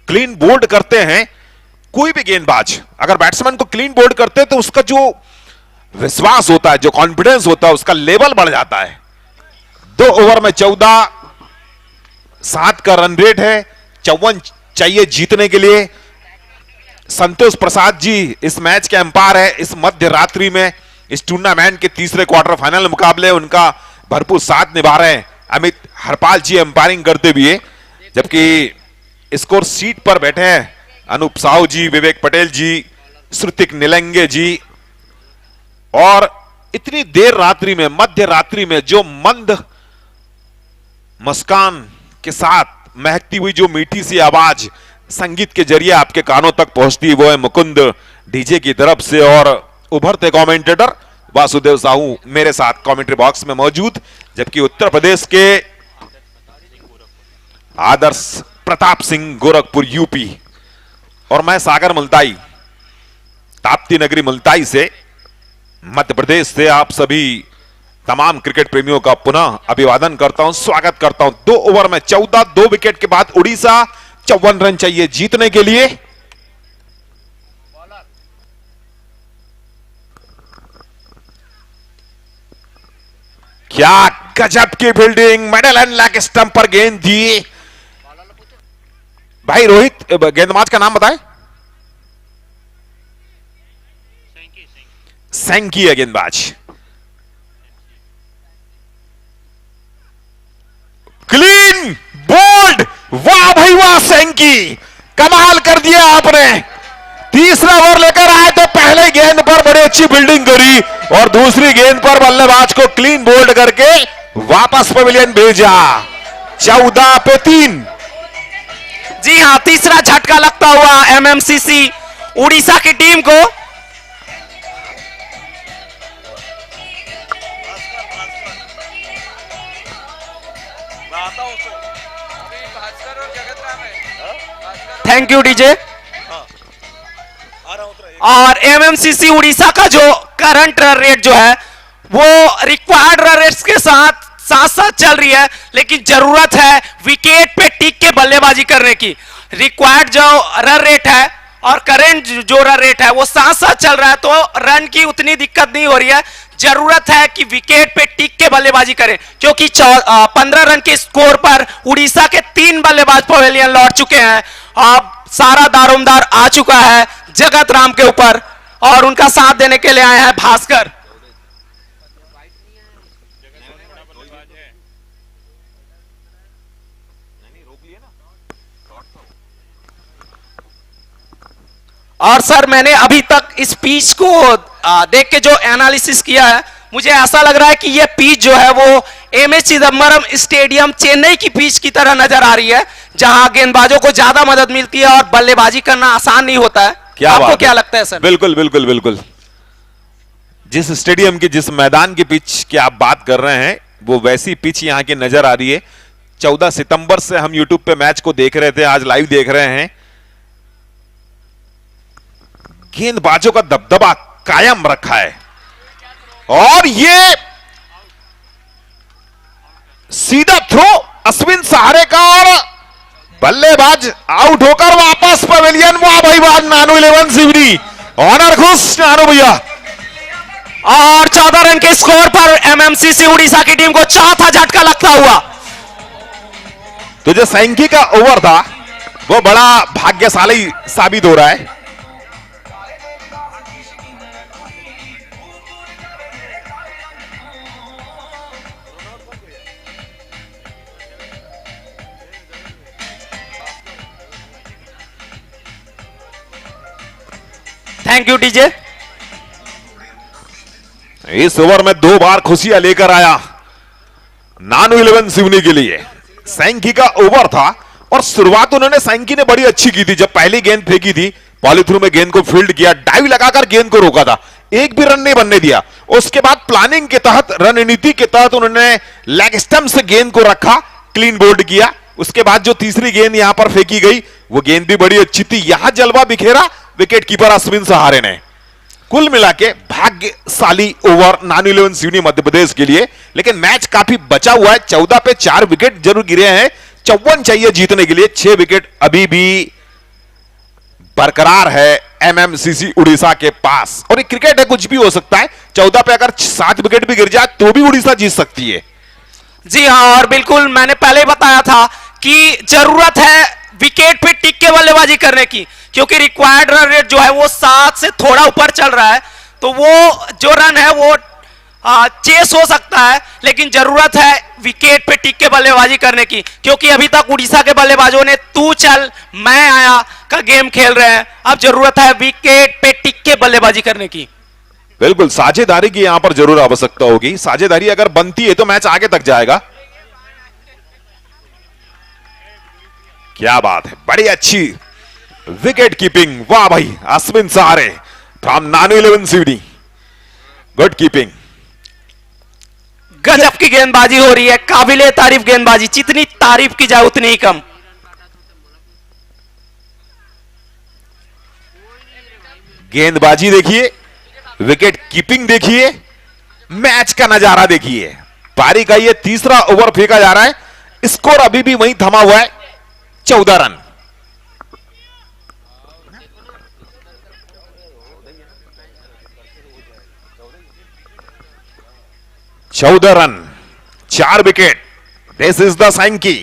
क्लीन बोल्ड करते हैं, कोई भी गेंदबाज अगर बैट्समैन को क्लीन बोल्ड करते हैं तो उसका जो विश्वास होता है, जो कॉन्फिडेंस होता है, उसका लेवल बढ़ जाता है। 2 ओवर में 14, 7 का रन रेट है, 54 चाहिए जीतने के लिए। संतोष प्रसाद जी इस मैच के अंपायर है, इस मध्य रात्रि में इस टूर्नामेंट के तीसरे क्वार्टर फाइनल मुकाबले उनका भरपूर साथ निभा रहे हैं। अमित हरपाल जी अंपायरिंग करते हुए, जबकि स्कोर सीट पर बैठे हैं अनूप साहू जी, विवेक पटेल जी, श्रुतिक निलंगे जी। और इतनी देर रात्रि में, मध्य रात्रि में जो मंद मुस्कान के साथ महकती हुई जो मीठी सी आवाज संगीत के जरिए आपके कानों तक पहुंचती है, वो है मुकुंद डीजे की तरफ से। और उभरते कमेंटेटर वासुदेव साहू मेरे साथ कमेंट्री बॉक्स में मौजूद, जबकि उत्तर प्रदेश के आदर्श प्रताप सिंह गोरखपुर यूपी, और मैं सागर मुल्ताई ताप्ती नगरी मुल्ताई से, मध्य प्रदेश से आप सभी तमाम क्रिकेट प्रेमियों का पुनः अभिवादन करता हूं, स्वागत करता हूं। 2 ओवर में 14, 2 विकेट के बाद उड़ीसा 54 रन चाहिए जीतने के लिए। क्या गजब की fielding, middle and leg stump पर गेंद दी। भाई रोहित, गेंदबाज का नाम बताएं। सैंकी है गेंदबाज। क्लीन बोल्ड, वाह भाई वाह, सैंकी कमाल कर दिया आपने। तीसरा ओवर लेकर आए तो पहले गेंद पर बड़ी अच्छी फील्डिंग करी और दूसरी गेंद पर बल्लेबाज को क्लीन बोल्ड करके वापस पवेलियन भेजा। 14 पे 3। जी हां, तीसरा झटका लगता हुआ एमएमसीसी उड़ीसा की टीम को। Thank you DJ. और एमएमसीसी उड़ीसा का जो करंट रन रेट जो है वो रिक्वायर्ड रन रेट्स के साथ साथ चल रही है, लेकिन जरूरत है विकेट पे टिक के बल्लेबाजी करने की। रिक्वायर्ड जो रन रेट है और करंट जो रन रेट है वो साथ साथ चल रहा है, तो रन की उतनी दिक्कत नहीं हो रही है। जरूरत है कि विकेट पे टिक के बल्लेबाजी करें, क्योंकि 15 रन के स्कोर पर उड़ीसा के 3 बल्लेबाज पवेलियन लौट चुके हैं। अब सारा दारोमदार आ चुका है जगत राम के ऊपर और उनका साथ देने के लिए आए हैं भास्कर। और सर, मैंने अभी तक इस पिच को देख के जो एनालिसिस किया है, मुझे ऐसा लग रहा है कि यह पिच जो है वो एमए चिदम्बरम स्टेडियम चेन्नई की पिच की तरह नजर आ रही है, जहां गेंदबाजों को ज्यादा मदद मिलती है और बल्लेबाजी करना आसान नहीं होता है। आपको क्या लगता है सर? बिल्कुल बिल्कुल बिल्कुल। जिस स्टेडियम की, जिस मैदान की पिच की आप बात कर रहे हैं, वो वैसी पिच यहां की नजर आ रही है। 14 सितंबर से हम यूट्यूब पे मैच को देख रहे थे, आज लाइव देख रहे हैं। गेंदबाजों का दबदबा कायम रखा है। और ये सीधा थ्रो अश्विन सहारे का और बल्लेबाज आउट होकर वापस पवेलियन। वाह भाई वाह, नानू 11 सिवनी ऑनर खुश नानू भैया। और 14 रन के स्कोर पर एमएमसीसी उड़ीसा की टीम को चौथा झटका लगता हुआ। तो जो सैंकी का ओवर था वो बड़ा भाग्यशाली साबित हो रहा है। Thank you DJ. इस ओवर में 2 बार खुशियां लेकर आया नानू 11 सिवनी के लिए। सैंकी का ओवर था और शुरुआत उन्होंने सैंकी ने बड़ी अच्छी की थी। जब पहली गेंद फेंकी थी पॉलीथ्रू में गेंद को फील्ड किया, डाइव लगाकर गेंद को रोका था, एक भी रन नहीं बनने दिया। उसके बाद प्लानिंग के तहत, रणनीति के तहत उन्होंने लेग स्टंप से गेंद को रखा, क्लीन बोल्ड किया। उसके बाद जो तीसरी गेंद यहां पर फेंकी गई वो गेंद भी बड़ी अच्छी थी। यहां जलवा बिखेरा विकेट कीपर अश्विन सहारे ने। कुल मिला के भाग्यशाली ओवर नानू 11 सिवनी मध्य प्रदेश के लिए। लेकिन मैच काफी बचा हुआ है। 14 पे 4 विकेट जरूर गिरे हैं। 54 चाहिए जीतने के लिए। 6 विकेट अभी भी बरकरार है एमएमसीसी उड़ीसा के पास। और ये क्रिकेट है, कुछ भी हो सकता है। 14 पे अगर 7 विकेट भी गिर जाए तो भी उड़ीसा जीत सकती है। जी हाँ, और बिल्कुल मैंने पहले बताया था कि जरूरत है विकेट पे टिक के बल्लेबाजी करने की, क्योंकि रिक्वायर्ड रन रेट जो है वो 7 से थोड़ा ऊपर चल रहा है। तो वो जो रन है वो चेस हो सकता है, लेकिन जरूरत है विकेट पे टिक के बल्लेबाजी करने की, क्योंकि अभी तक उड़ीसा के बल्लेबाजों ने तू चल मैं आया का गेम खेल रहे हैं। अब जरूरत है विकेट पे टिक के बल्लेबाजी करने की। बिल्कुल, साझेदारी की यहां पर जरूर आवश्यकता होगी। साझेदारी अगर बनती है तो मैच आगे तक जाएगा। क्या बात है, बड़ी अच्छी विकेट कीपिंग। वाह भाई, अश्विन सहारे from Nanu 11 Seoni, good keeping. गजब की गेंदबाजी हो रही है, काबिले तारीफ गेंदबाजी। जितनी तारीफ की जाए उतनी ही कम। गेंदबाजी देखिए, विकेट कीपिंग देखिए, मैच का नजारा देखिए। पारी का ये तीसरा ओवर फेंका जा रहा है। स्कोर अभी भी वहीं थमा हुआ है, 14 run. Run, 4 wicket. This is the सैंकी।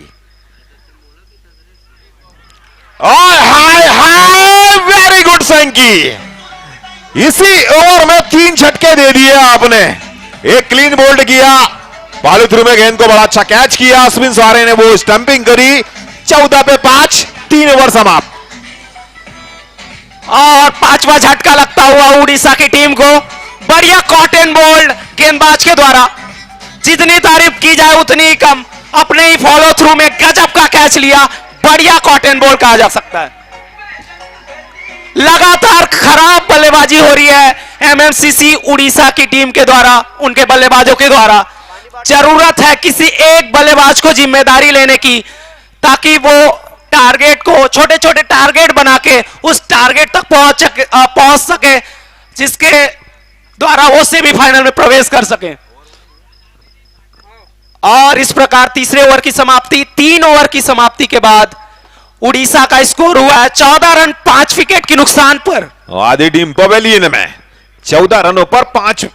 हाय हाय, वेरी गुड सैंकी। इसी ओवर में 3 झटके दे दिए आपने। एक क्लीन बोल्ड किया, पॉलीथ्रू में गेंद को बड़ा अच्छा कैच किया अश्विन सहारे ने, वो स्टंपिंग करी। 14 पे 5, 3 ओवर समाप्त। और 5वां झटका लगता हुआ उड़ीसा की टीम को। बढ़िया कॉटन बोल्ड गेंदबाज के द्वारा। जितनी तारीफ की जाए उतनी ही कम। अपने ही फॉलो थ्रू में गजब का कैच लिया। बढ़िया कॉटन बॉल कहा जा सकता है। लगातार खराब बल्लेबाजी हो रही है एमएमसीसी उड़ीसा की टीम के द्वारा, उनके बल्लेबाजों के द्वारा। जरूरत है किसी एक बल्लेबाज को जिम्मेदारी लेने की, ताकि वो टारगेट को, छोटे छोटे टारगेट बना के उस टारगेट तक पहुंच सके, जिसके द्वारा वो सेमीफाइनल में प्रवेश कर सके। और इस प्रकार तीसरे ओवर की समाप्ति, 3 ओवर की समाप्ति के बाद उड़ीसा का स्कोर हुआ है 14 रन 5 विकेट के नुकसान पर। आधी टीम पवेलियन में 14 रनों पर 5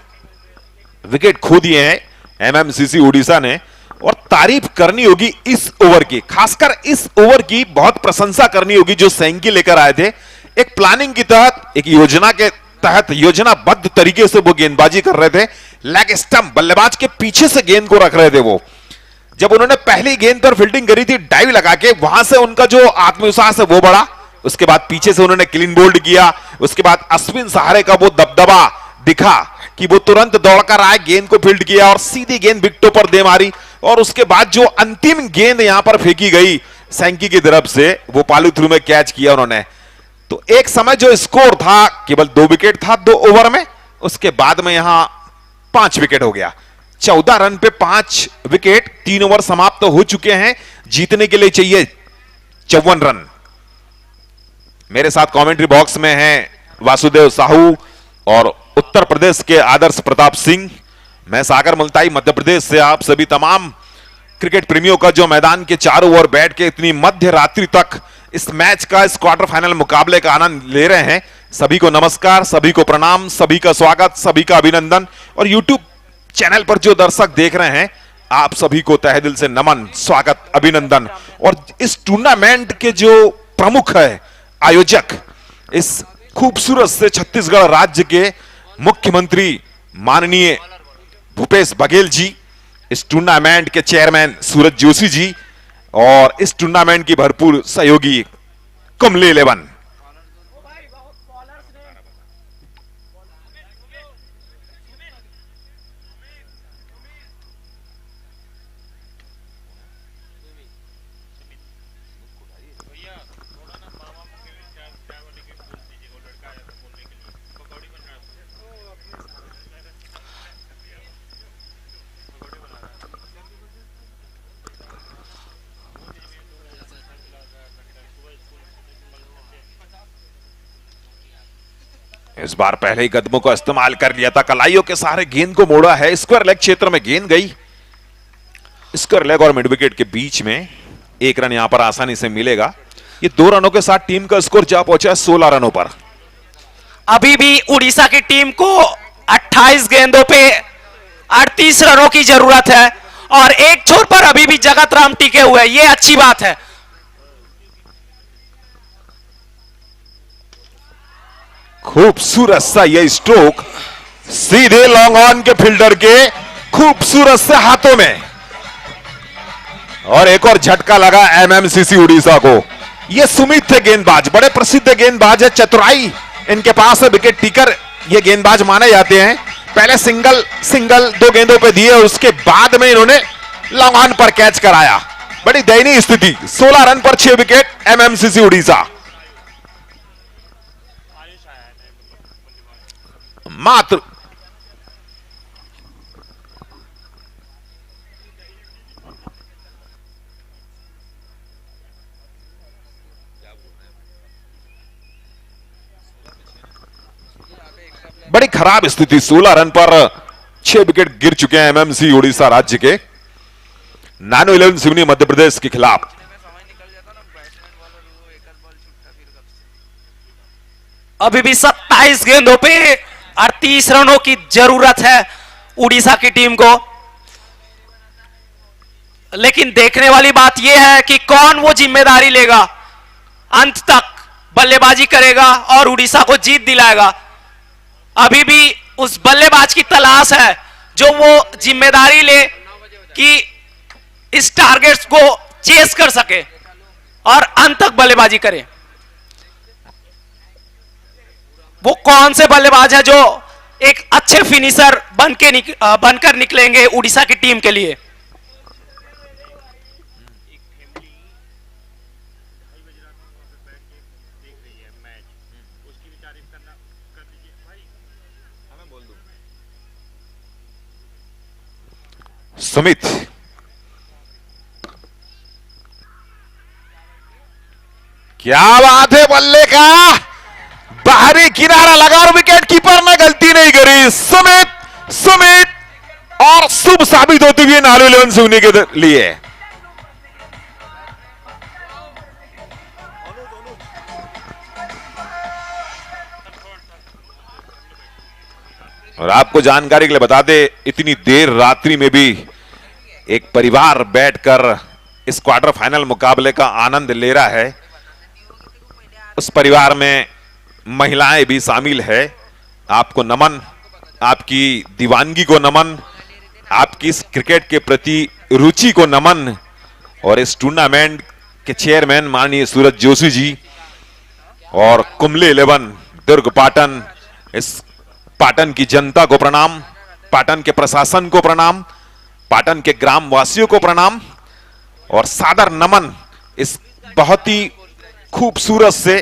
विकेट खो दिए हैं एमएमसीसी उड़ीसा ने। और तारीफ करनी होगी इस ओवर की, खासकर इस ओवर की बहुत प्रशंसा करनी होगी जो सैंकी लेकर आए थे। एक प्लानिंग के तहत, एक योजना के तहत, योजनाबद्ध तरीके से वो गेंदबाजी कर रहे थे। लेग स्टंप, बल्लेबाज के पीछे से गेंद को रख रहे थे वो। जब उन्होंने पहली गेंद पर फील्डिंग करी थी डाइव लगा के, वहां से उनका जो आत्मविश्वास है वो बढ़ा। उसके बाद पीछे से उन्होंने क्लीन बोल्ड किया। उसके बाद अश्विन सहारे का वो दबदबा दिखा कि वो तुरंत दौड़कर आए, गेंद को फील्ड किया और सीधी गेंद विकेटों पर दे मारी। और उसके बाद जो अंतिम गेंद यहां पर फेंकी गई सैंकी की तरफ से, वो पॉलीथ्रू में कैच किया उन्होंने। तो एक समय जो स्कोर था केवल 2 विकेट था 2 ओवर में, उसके बाद में यहां 5 विकेट हो गया। 14 रन पे 5 विकेट, 3 ओवर समाप्त तो हो चुके हैं। जीतने के लिए चाहिए 54 रन। मेरे साथ कमेंट्री बॉक्स में हैं वासुदेव साहू और उत्तर प्रदेश के आदर्श प्रताप सिंह, मैं सागर मुल्ताई मध्य प्रदेश से आप सभी तमाम क्रिकेट प्रेमियों का जो मैदान के चारों ओर बैठ के इतनी मध्य रात्रि तक इस मैच का, इस क्वार्टर फाइनल मुकाबले का आनंद ले रहे हैं, सभी को नमस्कार, सभी को प्रणाम, सभी का स्वागत, सभी का अभिनंदन। और YouTube चैनल पर जो दर्शक देख रहे हैं, आप सभी को तहे दिल से नमन, स्वागत, अभिनंदन। और इस टूर्नामेंट के जो प्रमुख है, आयोजक, इस खूबसूरत से छत्तीसगढ़ राज्य के मुख्यमंत्री माननीय भूपेश बघेल जी, इस टूर्नामेंट के चेयरमैन सूरज जोशी जी और इस टूर्नामेंट की भरपूर सहयोगी कुंबले 11। इस बार पहले ही कदमों का इस्तेमाल कर लिया था, कलाइयों के सहारे गेंद को मोड़ा है, स्क्वायर लेग क्षेत्र में गेंद गई, स्क्वायर लेग और मिड विकेट के बीच में 1 रन यहां पर आसानी से मिलेगा। ये 2 रनों के साथ टीम का स्कोर जा पहुंचा है 16 रनों पर। अभी भी उड़ीसा की टीम को 28 गेंदों पे 38 रनों की जरूरत है और एक छोर पर अभी भी जगत राम टिके हुए हैं, ये अच्छी बात है। खूबसूरत सा ये स्ट्रोक सीधे लॉन्ग ऑन के फील्डर के खूबसूरत से हाथों में, और एक और झटका लगा एमएमसीसी उड़ीसा को। ये सुमित थे गेंदबाज, बड़े प्रसिद्ध गेंदबाज है, चतुराई इनके पास है, विकेट टीकर ये गेंदबाज माने जाते हैं। पहले सिंगल 2 गेंदों पे दिए, उसके बाद में इन्होंने लॉन्ग ऑन पर कैच कराया। बड़ी दयनीय स्थिति, 16 रन पर 6 विकेट एमएमसीसी उड़ीसा। मात्र बड़ी खराब स्थिति, 16 रन पर 6 विकेट गिर चुके हैं एमएमसी उड़ीसा राज्य के। नानो 11 सिवनी मध्य प्रदेश के खिलाफ। अभी भी 27 गेंदों पे 38 रनों की जरूरत है उड़ीसा की टीम को, लेकिन देखने वाली बात यह है कि कौन वो जिम्मेदारी लेगा, अंत तक बल्लेबाजी करेगा और उड़ीसा को जीत दिलाएगा। अभी भी उस बल्लेबाज की तलाश है जो वो जिम्मेदारी ले कि इस टारगेट्स को चेस कर सके और अंत तक बल्लेबाजी करे। वो कौन से बल्लेबाज है जो एक अच्छे फिनिशर बनकर निकलेंगे उड़ीसा की टीम के लिए। सुमित क्या बात है, बल्ले का बाहरी किनारा लगा और विकेट कीपर ने गलती नहीं करी। सुमित और शुभ साबित होती हुई नानो 11 सिवनी के लिए। और आपको जानकारी के लिए बता दे, इतनी देर रात्रि में भी एक परिवार बैठकर इस क्वार्टर फाइनल मुकाबले का आनंद ले रहा है। उस परिवार में महिलाएं भी शामिल है। आपको नमन, आपकी दीवानगी को नमन, आपकी इस क्रिकेट के प्रति रुचि को नमन। और इस टूर्नामेंट के चेयरमैन माननीय सूरज जोशी जी और कुंबले 11 दुर्ग पाटन, इस पाटन की जनता को प्रणाम, पाटन के प्रशासन को प्रणाम, पाटन के ग्राम वासियों को प्रणाम और सादर नमन इस बहुत ही खूबसूरत से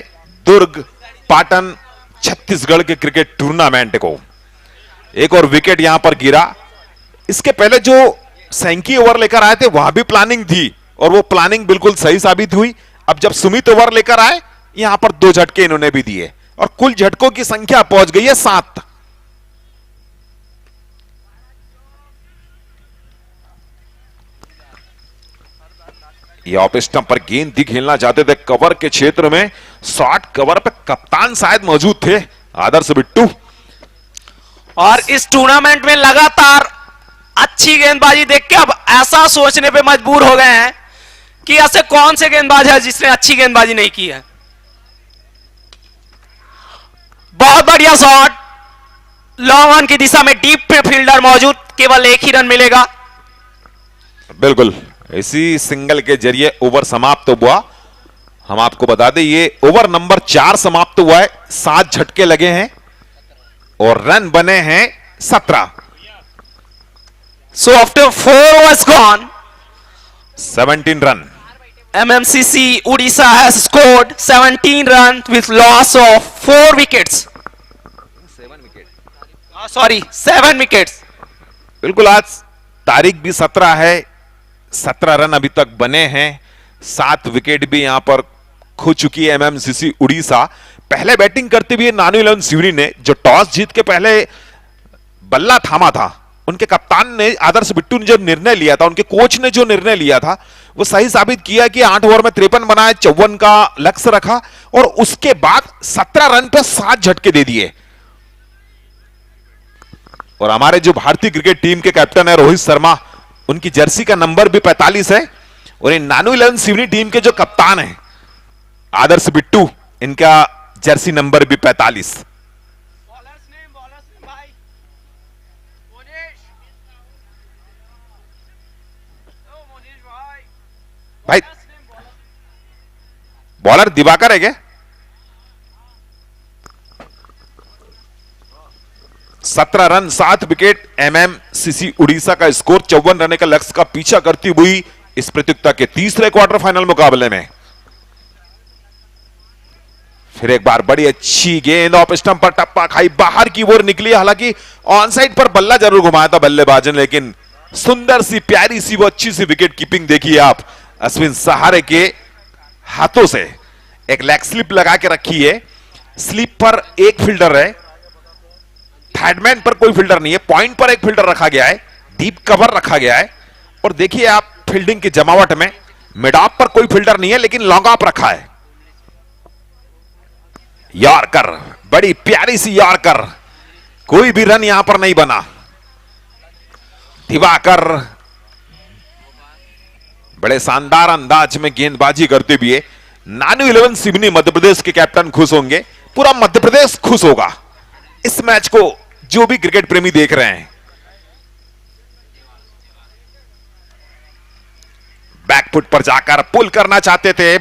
दुर्ग पाटन छत्तीसगढ़ के क्रिकेट टूर्नामेंट को। एक और विकेट यहां पर गिरा। इसके पहले जो सैंकी ओवर लेकर आए थे वहां भी प्लानिंग थी और वो प्लानिंग बिल्कुल सही साबित हुई। अब जब सुमित ओवर लेकर आए, यहां पर 2 झटके इन्होंने भी दिए और कुल झटकों की संख्या पहुंच गई है 7। ये ऑफ स्टंप पर गेंद भी खेलना चाहते थे कवर के क्षेत्र में। शॉर्ट कवर पे कप्तान शायद मौजूद थे आदर्श बिट्टू। और इस टूर्नामेंट में लगातार अच्छी गेंदबाजी देख के अब ऐसा सोचने पे मजबूर हो गए हैं कि ऐसे कौन से गेंदबाज है जिसने अच्छी गेंदबाजी नहीं की है। बहुत बढ़िया शॉट, लॉन्ग ऑन की दिशा में डीप पे फील्डर मौजूद, केवल एक ही रन मिलेगा। बिल्कुल, इसी सिंगल के जरिए ओवर समाप्त हुआ। हम आपको बता दें ये ओवर नंबर 4 समाप्त हुआ है। 7 झटके लगे हैं और रन बने हैं 17। So after 4 overs gone, 17 run. MMCC Odisha has scored 17 runs with loss of 4 wickets. 7 wickets. बिल्कुल, आज तारीख भी 17 है। 17 रन अभी तक बने हैं। 7 विकेट भी यहां पर खो चुकी है MMCC उड़ीसा। पहले बैटिंग करते हुए नानू 11 सिवनी ने जो टॉस जीत के पहले बल्ला थामा था, उनके कप्तान ने आदर्श बिट्टू ने जो निर्णय लिया था, उनके कोच ने जो निर्णय लिया था, वो सही साबित किया कि 8 ओवर में 53 बनाए, 54 का लक्ष्य रखा और उसके बाद 17 रन पे 7 झटके दे दिए। और हमारे जो भारतीय क्रिकेट टीम के कैप्टन है रोहित शर्मा, उनकी जर्सी का नंबर भी 45 है। और इन नानू 11 सिवनी टीम के जो कप्तान है आदर्श बिट्टू, इनका जर्सी नंबर भी 45। भाई बॉलर दिवाकर है क्या? 17 रन 7 विकेट MMCC उड़ीसा का स्कोर 54 रन का लक्ष्य का पीछा करती हुई इस प्रतियोगिता के तीसरे क्वार्टर फाइनल मुकाबले में। फिर एक बार बड़ी अच्छी गेंद ऑफ स्टंप पर टप्पा खाई, बाहर की ओर निकली। हालांकि ऑन साइड पर बल्ला जरूर घुमाया था बल्लेबाज ने, लेकिन सुंदर सी प्यारी सी वो अच्छी सी विकेट कीपिंग देखिए आप अश्विन सहारे के हाथों से। एक लेग स्लिप लगा के रखी है। स्लिप पर एक फील्डर है, थर्डमैन पर कोई फील्डर नहीं है, पॉइंट पर एक फील्डर रखा गया है, डीप कवर रखा गया है। और देखिए आप फील्डिंग की जमावट में मिड ऑफ पर कोई फील्डर नहीं है, लेकिन लॉन्ग ऑफ रखा है। यॉर्कर, बड़ी प्यारी सी यॉर्कर, कोई भी रन यहां पर नहीं बना। दिवाकर बड़े शानदार अंदाज में गेंदबाजी करते हुए नानू 11 सिवनी मध्य प्रदेश के कैप्टन खुश होंगे, पूरा मध्य प्रदेश खुश होगा इस मैच को, जो भी क्रिकेट प्रेमी देख रहे हैं। बैकफुट पर जाकर पुल करना चाहते थे,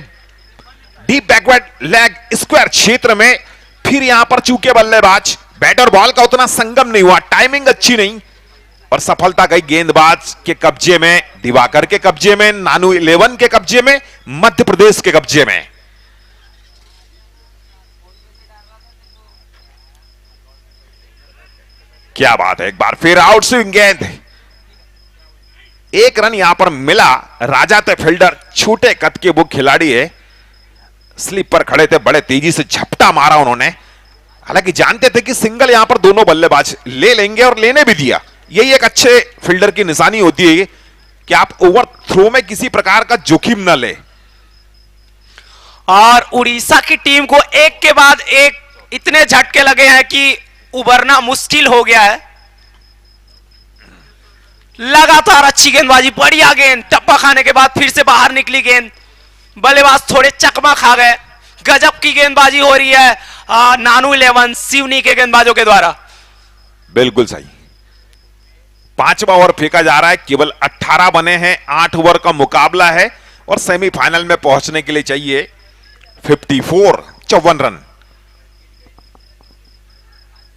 डीप बैकवर्ड लेग स्क्वायर क्षेत्र में। फिर यहां पर चूके बल्लेबाज, बैट और बॉल का उतना संगम नहीं हुआ, टाइमिंग अच्छी नहीं और सफलता गई गेंदबाज के कब्जे में, दिवाकर के कब्जे में, नानू 11 के कब्जे में, मध्य प्रदेश के कब्जे में। क्या बात है, एक बार फिर आउट स्विंग गेंद, एक रन यहां पर मिला। राजा थे फील्डर, छोटे कद के वो खिलाड़ी है, स्लिप पर खड़े थे, बड़े तेजी से झपटा मारा उन्होंने। हालांकि जानते थे कि सिंगल यहां पर दोनों बल्लेबाज ले लेंगे और लेने भी दिया। यही एक अच्छे फील्डर की निशानी होती है कि आप ओवर थ्रो में किसी प्रकार का जोखिम न ले। और उड़ीसा की टीम को एक के बाद एक इतने झटके लगे हैं कि उबरना मुश्किल हो गया है। लगातार अच्छी गेंदबाजी, बढ़िया गेंद, टप्पा खाने के बाद फिर से बाहर निकली गेंद, बल्लेबाज थोड़े चकमा खा गए। गजब की गेंदबाजी हो रही है नानू 11 सिवनी के गेंदबाजों के द्वारा। बिल्कुल सही। 5वां ओवर फेंका जा रहा है, केवल 18 बने हैं, 8 ओवर का मुकाबला है और सेमीफाइनल में पहुंचने के लिए चाहिए 54 रन।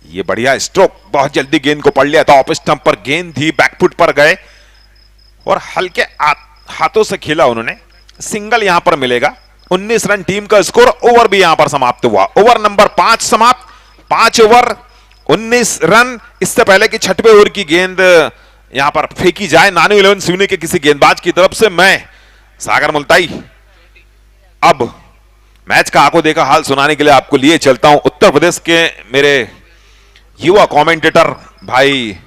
ये बढ़िया स्ट्रोक, बहुत जल्दी गेंद को पढ़ लिया था, ऑफ स्टंप पर गेंद थी, बैकफुट पर गए और हल्के हाथों से खेला उन्होंने। सिंगल यहां पर मिलेगा। 19 रन टीम का स्कोर। ओवर भी यहां पर समाप्त हुआ, ओवर नंबर 5 समाप्त। 5 ओवर 19 रन। इससे पहले कि 6वें ओवर की गेंद यहां पर फेंकी जाए नानू 11 सिवनी के किसी गेंदबाज की तरफ से, मैं सागर मुल्ताई अब मैच का आंखों देखा हाल सुनाने के लिए आपको लिए चलता हूं उत्तर प्रदेश के मेरे युवा कमेंटेटर भाई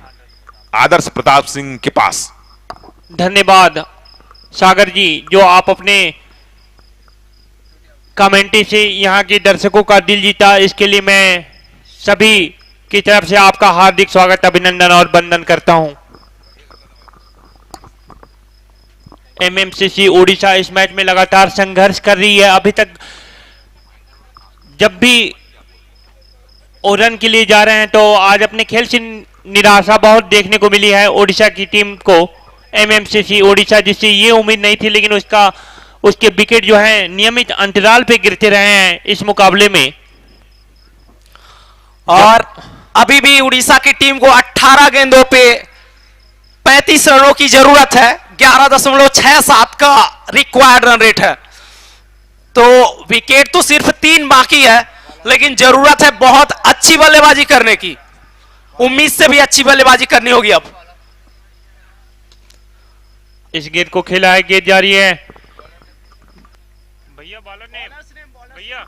आदर्श प्रताप सिंह के पास। धन्यवाद सागर जी, जो आप अपने कमेंट्री से यहाँ के दर्शकों का दिल जीता, इसके लिए मैं सभी की तरफ से आपका हार्दिक स्वागत, अभिनंदन और वंदन करता हूं। एमएमसीसी ओडिशा इस मैच में लगातार संघर्ष कर रही है। अभी तक जब भी वो रन के लिए जा रहे हैं तो आज अपने खेल से निराशा बहुत देखने को मिली है ओडिशा की टीम को। एमएमसीसी ओडिशा, जिससे ये उम्मीद नहीं थी, लेकिन उसके विकेट जो है नियमित अंतराल पे गिरते रहे हैं इस मुकाबले में। और अभी भी उड़ीसा की टीम को 18 गेंदों पे 35 रनों की जरूरत है। 11.67 का रिक्वायर्ड रन रेट है। तो विकेट तो सिर्फ 3 बाकी है, लेकिन जरूरत है बहुत अच्छी बल्लेबाजी करने की। उम्मीद से भी अच्छी बल्लेबाजी करनी होगी। अब इस गेंद को खेला है, गेंद जारी है। भैया बॉलर ने भैया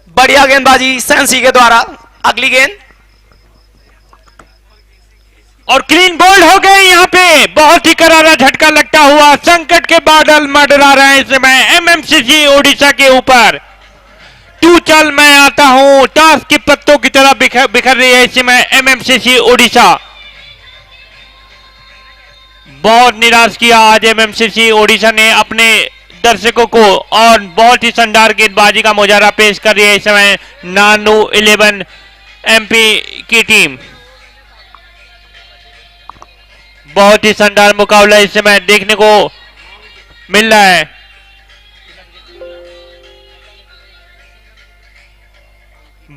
बढ़िया गेंदबाजी सेंसी के द्वारा। अगली गेंद और क्लीन बोल्ड हो गए। यहाँ पे बहुत ही करारा झटका लगता हुआ संकट के बादल मंडरा रहे हैं इस समय एमएमसीसी ओडिशा के ऊपर। तू चल मैं आता हूं, टास के पत्तों की तरह बिखर रही है इस समय एमएमसीसी ओडिशा। बहुत निराश किया आज एमएमसीसी ओडिशा ने अपने दर्शकों को और बहुत ही शानदार गेंदबाजी का मुजाहरा पेश कर रही है इस समय नानू 11 एमपी की टीम। बहुत ही शानदार मुकाबला इस समय देखने को मिल रहा है।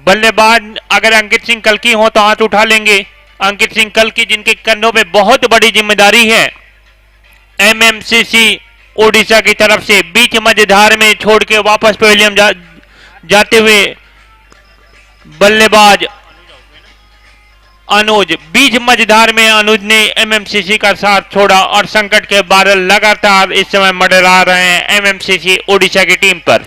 बल्लेबाज अगर अंकित सिंह कल्की हो तो हाथ उठा लेंगे। अंकित सिंह कल्की, जिनके कंधों पे बहुत बड़ी जिम्मेदारी है एमएमसीसी ओडिशा की तरफ से। बीच मध्यधार में छोड़ के वापस पवेलियन जाते हुए बल्लेबाज अनुज, बीच मध्यधार में अनुज ने एमएमसीसी का साथ छोड़ा और संकट के बादल लगातार इस समय मंडरा रहे हैं एमएमसीसी ओडिशा की टीम पर।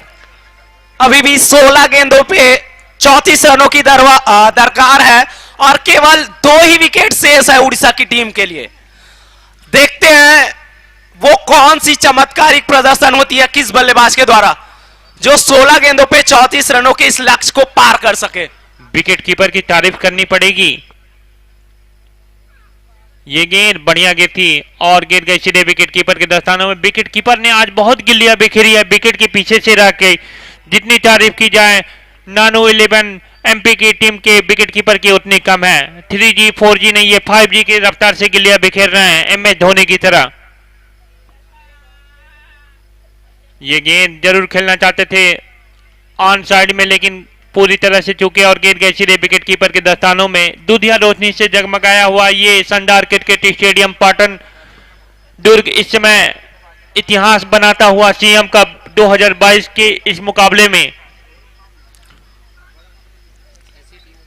अभी भी 16 गेंदों पे 34 रनों की दरकार है और केवल 2 ही विकेट शेष है उड़ीसा की टीम के लिए। देखते हैं वो कौन सी चमत्कारिक प्रदर्शन होती है किस बल्लेबाज के द्वारा जो 16 गेंदों पे 34 रनों के इस लक्ष्य को पार कर सके। विकेट कीपर की तारीफ करनी पड़ेगी। ये गेंद बढ़िया गेंद थी और गेंद गई सीधे विकेट कीपर के दस्तानों में। विकेट कीपर ने आज बहुत गिल्लियां बिखेरी है विकेट के पीछे से रह के। जितनी तारीफ की जाए नानो 11 एमपी की टीम के विकेट कीपर की उतनी कम है। 3G 4G नहीं, ये 5G की रफ्तार से गिल्लियां बिखेर रहे हैं MS धोनी की तरह। ये गेंद जरूर खेलना चाहते थे ऑन साइड में, लेकिन पूरी तरह से चूके और गेंद गई सीधे विकेट कीपर के दस्तानों में। दूधिया रोशनी से जगमगाया हुआ ये शानदार क्रिकेट स्टेडियम पाटन दुर्ग इस समय इतिहास बनाता हुआ सीएम कप 2022 के इस मुकाबले में।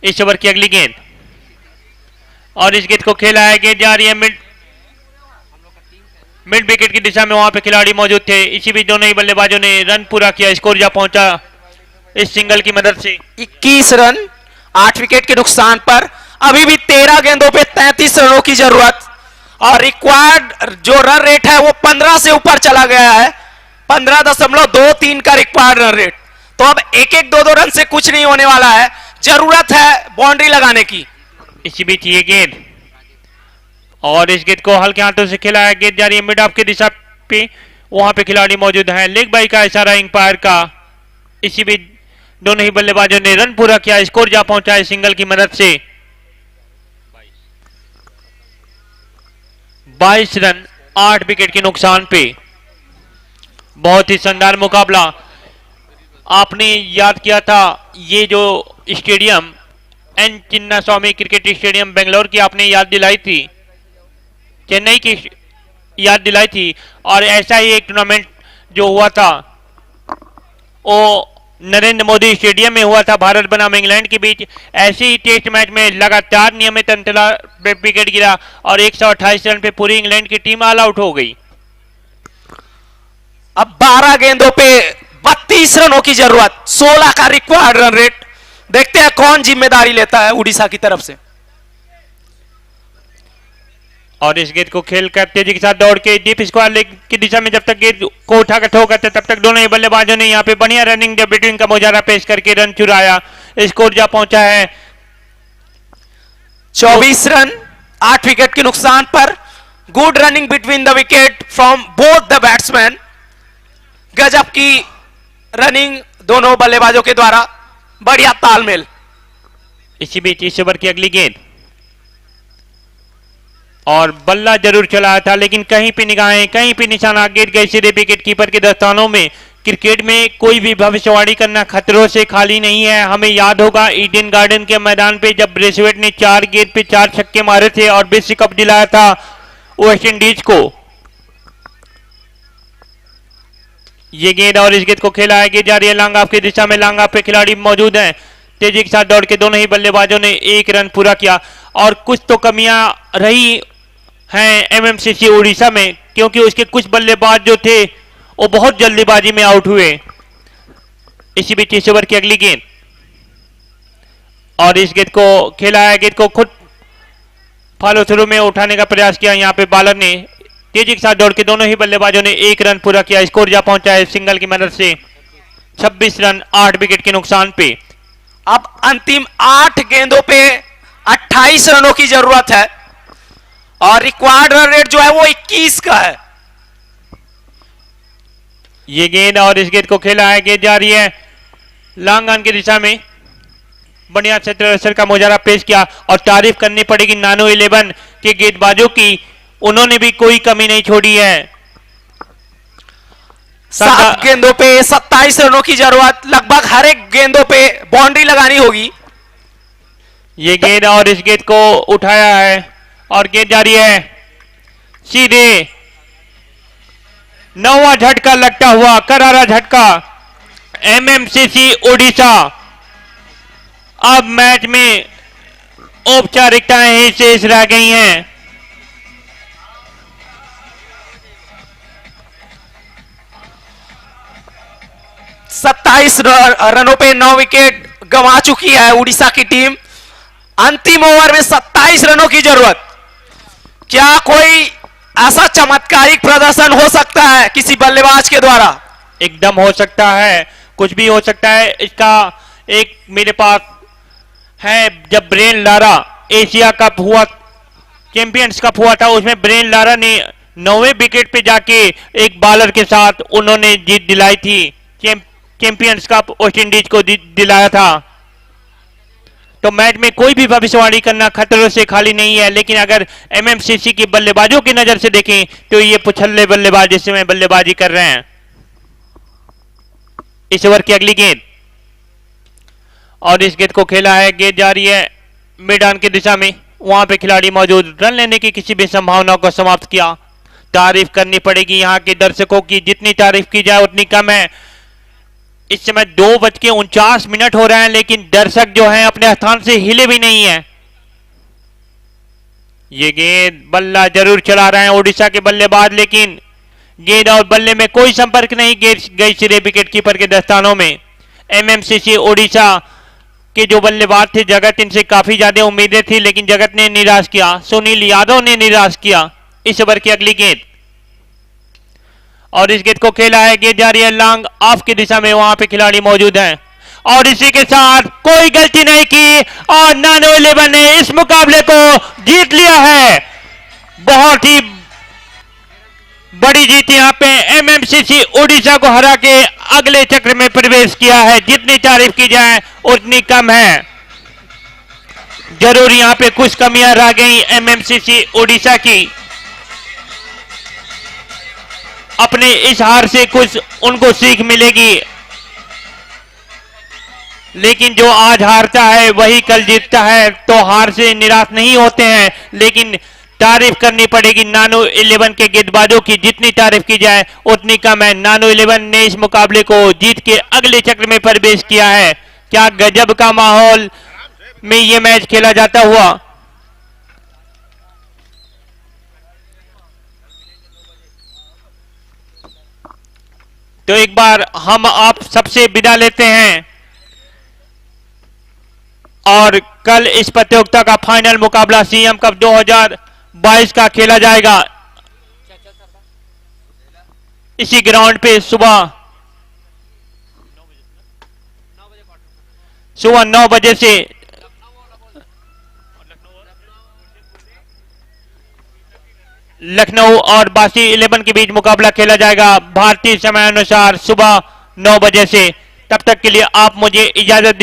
इस ओवर की अगली गेंद और इस गेंद को खेला है, गेंद जा रही है मिड विकेट की दिशा में। वहां पे खिलाड़ी मौजूद थे। इसी बीच दोनों ही बल्लेबाजों ने रन पूरा किया। स्कोर जा पहुंचा इस सिंगल की मदद से 21 रन 8 विकेट के नुकसान पर। अभी भी 13 गेंदों पे 33 रनों की जरूरत और रिक्वायर्ड जो रन रेट है वो 15 से ऊपर चला गया है। 15.23 का रिक्वायर्ड रन रेट। तो अब 1-1 2-2 रन से कुछ नहीं होने वाला है, जरूरत है बाउंड्री लगाने की। इसी बीच ये गेंद और इस गेंद को हल्के हाथों से खेला है। गेंद जा रही है मिड ऑफ की दिशा पे। वहां पे खिलाड़ी मौजूद है। लेग बाई का इशारा अंपायर का। इसी बीच दोनों ही बल्लेबाजों ने रन पूरा किया। स्कोर जा पहुंचा है सिंगल की मदद से 22 रन 8 विकेट के नुकसान पे। बहुत ही शानदार मुकाबला। आपने याद किया था ये जो stadium M Chinnaswamy cricket stadium Bangalore की आपने याद दिलाई थी, चेन्नई की याद दिलाई थी। और ऐसा ही एक टूर्नामेंट जो हुआ था वो नरेंद्र मोदी स्टेडियम में हुआ था भारत बनाम इंग्लैंड के बीच। ऐसे ही टेस्ट मैच में लगातार नियमित अंतराल पे विकेट गिरा और 128 रन पे पूरी इंग्लैंड की टीम ऑल आउट हो गई। अब 12 गेंदों पे 32 रनों की जरूरत, 16 का रिक्वायर्ड रन रेट। देखते हैं कौन जिम्मेदारी लेता है उड़ीसा की तरफ से। और इस गेंद को खेलकर तेजी के साथ दौड़ के डीप स्क्वायर लेग की दिशा में जब तक गेंद को उठाकर थ्रो करते तब तक दोनों ही बल्लेबाजों ने यहाँ पे बढ़िया रनिंग बिटवीन का मुजाहरा पेश करके रन चुराया। स्कोर जा पहुंचा है 24 रन 8 विकेट के नुकसान पर। Good running between the wicket from both the batsman. गजब की रनिंग दोनों बल्लेबाजों के द्वारा, बढ़िया तालमेल। इसी बीच इस ओवर की अगली गेंद और बल्ला जरूर चला था लेकिन कहीं पे निगाहें कहीं पे निशाना गिर गए सीधे विकेट कीपर के दस्तानों में। क्रिकेट में कोई भी भविष्यवाणी करना खतरों से खाली नहीं है। हमें याद होगा ईडन गार्डन के मैदान पे जब ब्रेसवेट ने 4 गेंद पे 4 छक्के मारे थे और विश्व कप दिलाया था वेस्ट इंडीज को। ये गेंद और इस गेंद को खेला है, गेंद जा रही है लॉन्ग ऑफ की दिशा में। लॉन्ग ऑफ पे खिलाड़ी मौजूद हैं। तेजी के साथ दौड़ के दोनों ही बल्लेबाजों ने 1 रन पूरा किया। और कुछ तो कमियां रही हैं एमएमसीसी उड़ीसा में, क्योंकि उसके कुछ बल्लेबाज जो थे वो बहुत जल्दीबाजी में आउट हुए। इसी बीच इस ओवर की अगली गेंद और इस गेंद को खेला है, गेंद को खुद फॉलो थ्रू में उठाने का प्रयास किया यहाँ पे बॉलर ने। तेजी के साथ दौड़ के दोनों ही बल्लेबाजों ने 1 रन पूरा किया। स्कोर जा पहुंचा है सिंगल की मदद से 26 रन 8 विकेट के नुकसान पे। अब अंतिम 8 गेंदों पे 28 रनों की जरूरत है और रिक्वायर्ड रन रेट जो है वो 21 का है। ये गेंद और इस गेंद को खेला है, गेंद जा रही है लॉन्ग ऑन की दिशा में। बढ़िया क्षेत्र का मुजाहरा पेश किया और तारीफ करनी पड़ेगी नानो 11 के गेंदबाजों की, उन्होंने भी कोई कमी नहीं छोड़ी है। 7 गेंदों पे 27 रनों की जरूरत, लगभग हर एक गेंदों पे बाउंड्री लगानी होगी। ये गेंद और इस गेंद को उठाया है और गेंद जा रही है सीधे। 9वां झटका लगता हुआ, करारा झटका। एमएमसीसी ओडिशा अब मैच में औपचारिकताएं ही शेष रह गई हैं। सत्ताईस रनों पे 9 विकेट गंवा चुकी है उड़ीसा की टीम। अंतिम ओवर में 27 रनों की जरूरत। क्या कोई ऐसा चमत्कारिक प्रदर्शन हो सकता है किसी बल्लेबाज के द्वारा? एकदम हो सकता है, कुछ भी हो सकता है। इसका एक मेरे पास है, जब ब्रेन लारा एशिया कप हुआ, चैंपियंस कप हुआ था, उसमें ब्रेन लारा ने 9वें विकेट पे जाके एक बॉलर के साथ उन्होंने जीत दिलाई थी। चैंपियंस कप वेस्ट इंडीज को दिलाया था। तो मैच में कोई भी भविष्यवाणी करना खतरों से खाली नहीं है, लेकिन अगर एमएमसीसी की बल्लेबाजों की नजर से देखें तो ये पुछल्ले बल्लेबाज जिसमें बल्लेबाजी कर रहे हैं। इस ओवर की अगली गेंद और इस गेंद को खेला है, गेंद जा रही है मिड ऑन की दिशा में। वहां पे खिलाड़ी मौजूद, रन लेने की किसी भी संभावना को समाप्त किया। तारीफ करनी पड़ेगी यहाँ के दर्शकों की, जितनी तारीफ की जाए उतनी कम है। इस समय 2:49 हो रहे हैं, लेकिन दर्शक जो हैं अपने स्थान से हिले भी नहीं है। ये गेंद बल्ला जरूर चला रहे हैं ओडिशा के बल्लेबाज, लेकिन गेंद और बल्ले में कोई संपर्क नहीं, गेंद गई सीधे विकेट कीपर के दस्तानों में। एमएमसीसी ओडिशा के जो बल्लेबाज थे जगत, इनसे काफी ज्यादा उम्मीदें थी, लेकिन जगत ने निराश किया, सुनील यादव ने निराश किया। इस ओवर की अगली गेंद और इस गेंद को खेला है, गेंद जा रही है लॉन्ग ऑफ की दिशा में। वहां पे खिलाड़ी मौजूद हैं और इसी के साथ कोई गलती नहीं की और नानो 11 ने इस मुकाबले को जीत लिया है। बहुत ही बड़ी जीत यहां पे एमएमसीसी ओडिशा को हरा के अगले चक्र में प्रवेश किया है। जितनी तारीफ की जाए उतनी कम है। जरूर यहां पे कुछ कमियां रह गई एमएमसीसी ओडिशा की। अपने इस हार से कुछ उनको सीख मिलेगी, लेकिन जो आज हारता है वही कल जीतता है, तो हार से निराश नहीं होते हैं। लेकिन तारीफ करनी पड़ेगी नानो 11 के गेंदबाजों की, जितनी तारीफ की जाए उतनी कम है। नानो 11 ने इस मुकाबले को जीत के अगले चक्र में प्रवेश किया है। क्या गजब का माहौल में यह मैच खेला जाता हुआ। तो एक बार हम आप सबसे विदा लेते हैं। कल इस प्रतियोगिता का फाइनल मुकाबला सीएम कप 2022 का खेला जाएगा। इसी ग्राउंड पे सुबह 9 बजे से लखनऊ और बासी 11 के बीच मुकाबला खेला जाएगा भारतीय समय अनुसार सुबह 9 बजे से। तब तक के लिए आप मुझे इजाजत